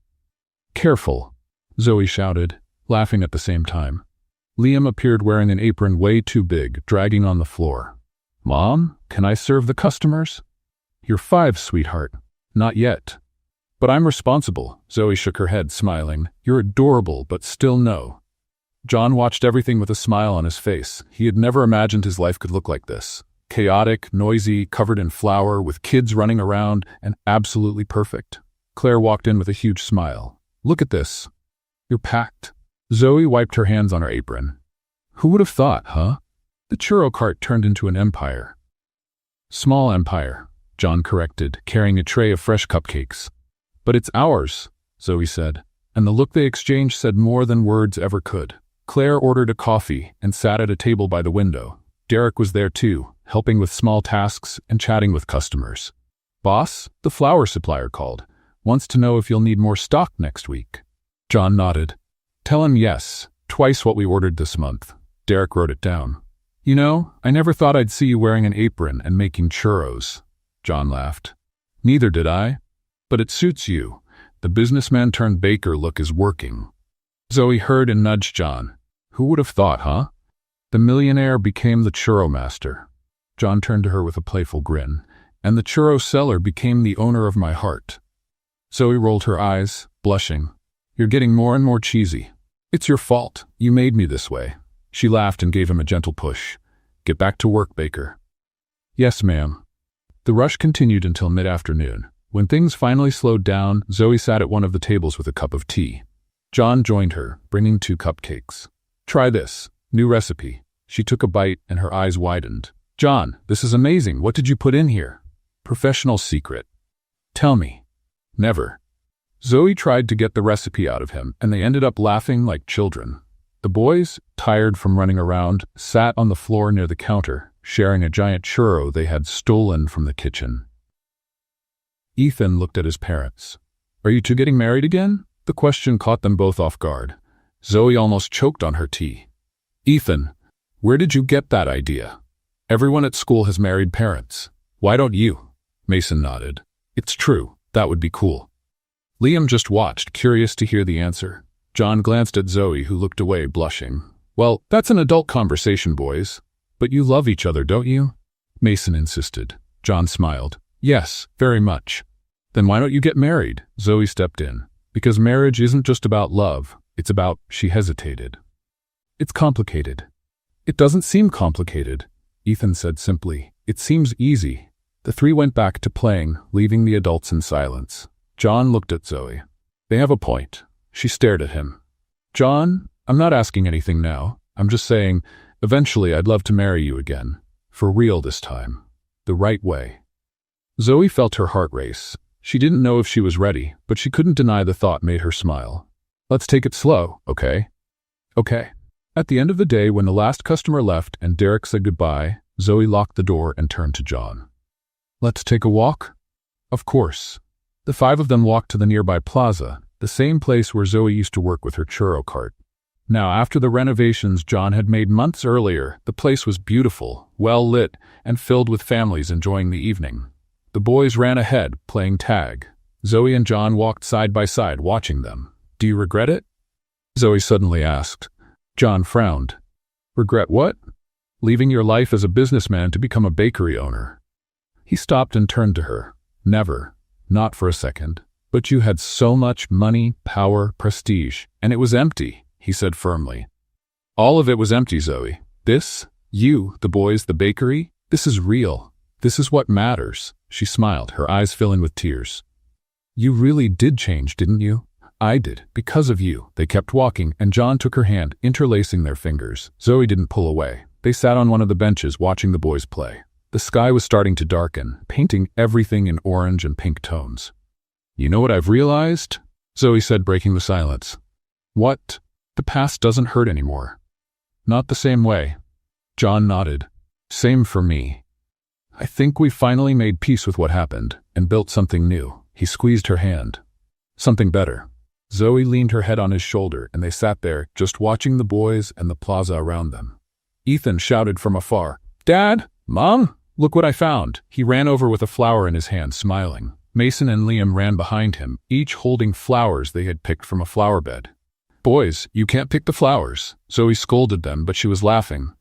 "Careful," Zoe shouted, laughing at the same time. Liam appeared wearing an apron way too big, dragging on the floor. "Mom, can I serve the customers?" "You're 5, sweetheart." "Not yet." "But I'm responsible." Zoe shook her head, smiling. "You're adorable, but still no." John watched everything with a smile on his face. He had never imagined his life could look like this. Chaotic, noisy, covered in flour, with kids running around, and absolutely perfect. Claire walked in with a huge smile. "Look at this. You're packed." Zoe wiped her hands on her apron. "Who would have thought, huh?" The churro cart turned into an empire. "Small empire," John corrected, carrying a tray of fresh cupcakes. "But it's ours," Zoe said, and the look they exchanged said more than words ever could. Claire ordered a coffee and sat at a table by the window. Derek was there too, helping with small tasks and chatting with customers. "Boss, the flour supplier called. Wants to know if you'll need more stock next week." John nodded. "Tell him yes, twice what we ordered this month." Derek wrote it down. "You know, I never thought I'd see you wearing an apron and making churros." John laughed. "Neither did I. But it suits you. The businessman turned baker look is working." Zoe heard and nudged John. "Who would have thought, huh? The millionaire became the churro master." John turned to her with a playful grin. "And the churro seller became the owner of my heart." Zoe rolled her eyes, blushing. "You're getting more and more cheesy." "It's your fault. You made me this way." She laughed and gave him a gentle push. "Get back to work, Baker." "Yes, ma'am." The rush continued until mid-afternoon. When things finally slowed down, Zoe sat at one of the tables with a cup of tea. John joined her, bringing 2 cupcakes. "Try this. New recipe." She took a bite and her eyes widened. "John, this is amazing. What did you put in here?" "Professional secret." "Tell me." "Never." Zoe tried to get the recipe out of him, and they ended up laughing like children. The boys, tired from running around, sat on the floor near the counter, sharing a giant churro they had stolen from the kitchen. Ethan looked at his parents. "Are you two getting married again?" The question caught them both off guard. Zoe almost choked on her tea. "Ethan, where did you get that idea? Everyone at school has married parents. Why don't you?" Mason nodded. "It's true. That would be cool." Liam just watched, curious to hear the answer. John glanced at Zoe, who looked away, blushing. "Well, that's an adult conversation, boys. But you love each other, don't you?" Mason insisted. John smiled. "Yes, very much." "Then why don't you get married?" Zoe stepped in. "Because marriage isn't just about love. It's about," she hesitated. "It's complicated." "It doesn't seem complicated," Ethan said simply. "It seems easy." The 3 went back to playing, leaving the adults in silence. John looked at Zoe. "They have a point." She stared at him. "John, I'm not asking anything now. I'm just saying, eventually I'd love to marry you again. For real this time. The right way." Zoe felt her heart race. She didn't know if she was ready, but she couldn't deny the thought made her smile. "Let's take it slow, okay?" "Okay." At the end of the day, when the last customer left and Derek said goodbye, Zoe locked the door and turned to John. "Let's take a walk?" "Of course." The 5 of them walked to the nearby plaza, the same place where Zoe used to work with her churro cart. Now, after the renovations John had made months earlier, the place was beautiful, well lit, and filled with families enjoying the evening. The boys ran ahead, playing tag. Zoe and John walked side by side, watching them. "Do you regret it?" Zoe suddenly asked. John frowned. "Regret what?" "Leaving your life as a businessman to become a bakery owner." He stopped and turned to her. "Never. Not for a second. But you had so much money, power, prestige, and it was empty," he said firmly. "All of it was empty, Zoe. This, you, the boys, the bakery, this is real. This is what matters." She smiled, her eyes filling with tears. "You really did change, didn't you?" "I did, because of you." They kept walking, and John took her hand, interlacing their fingers. Zoe didn't pull away. They sat on one of the benches, watching the boys play. The sky was starting to darken, painting everything in orange and pink tones. "You know what I've realized?" Zoe said, breaking the silence. "What?" "The past doesn't hurt anymore." "Not the same way." John nodded. "Same for me. I think we finally made peace with what happened and built something new." He squeezed her hand. Something better. Zoe leaned her head on his shoulder, and they sat there, just watching the boys and the plaza around them. Ethan shouted from afar, "Dad! Mom! Look what I found!" He ran over with a flower in his hand, smiling. Mason and Liam ran behind him, each holding flowers they had picked from a flower bed. "Boys, you can't pick the flowers," Zoe scolded them, but she was laughing.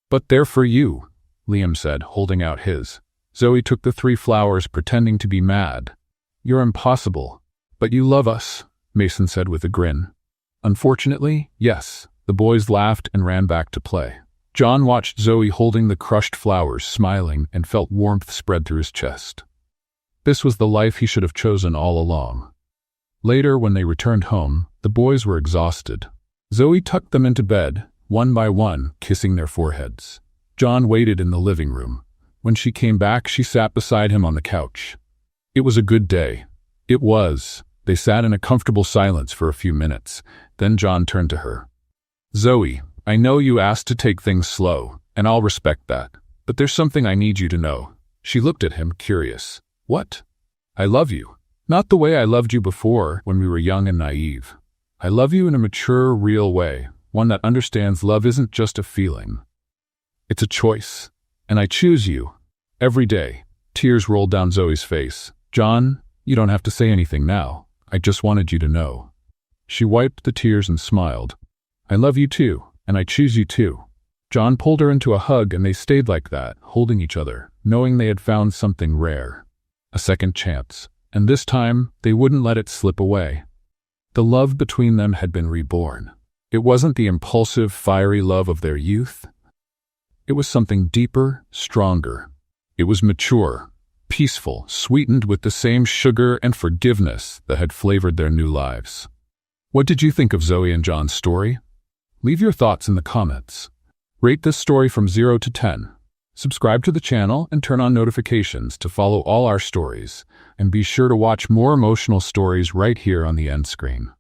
"But they're for you," Liam said, holding out his. Zoe took the 3 flowers, pretending to be mad. "You're impossible. But you love us," Mason said with a grin. "Unfortunately, yes." The boys laughed and ran back to play. John watched Zoe holding the crushed flowers, smiling, and felt warmth spread through his chest. This was the life he should have chosen all along. Later, when they returned home, the boys were exhausted. Zoe tucked them into bed, one by one, kissing their foreheads. John waited in the living room. When she came back, she sat beside him on the couch. It was a good day. It was. They sat in a comfortable silence for a few minutes. Then John turned to her. "Zoe, I know you asked to take things slow, and I'll respect that. But there's something I need you to know." She looked at him, curious. "What?" "I love you. Not the way I loved you before, when we were young and naive. I love you in a mature, real way, one that understands love isn't just a feeling. It's a choice. And I choose you. Every day." Tears rolled down Zoe's face. "John, you don't have to say anything now. I just wanted you to know." She wiped the tears and smiled. "I love you too, and I choose you too." John pulled her into a hug, and they stayed like that, holding each other, knowing they had found something rare. A second chance. And this time, they wouldn't let it slip away. The love between them had been reborn. It wasn't the impulsive, fiery love of their youth. It was something deeper, stronger. It was mature, peaceful, sweetened with the same sugar and forgiveness that had flavored their new lives. What did you think of Zoe and John's story? Leave your thoughts in the comments. Rate this story from 0 to 10. Subscribe to the channel and turn on notifications to follow all our stories. And be sure to watch more emotional stories right here on the end screen.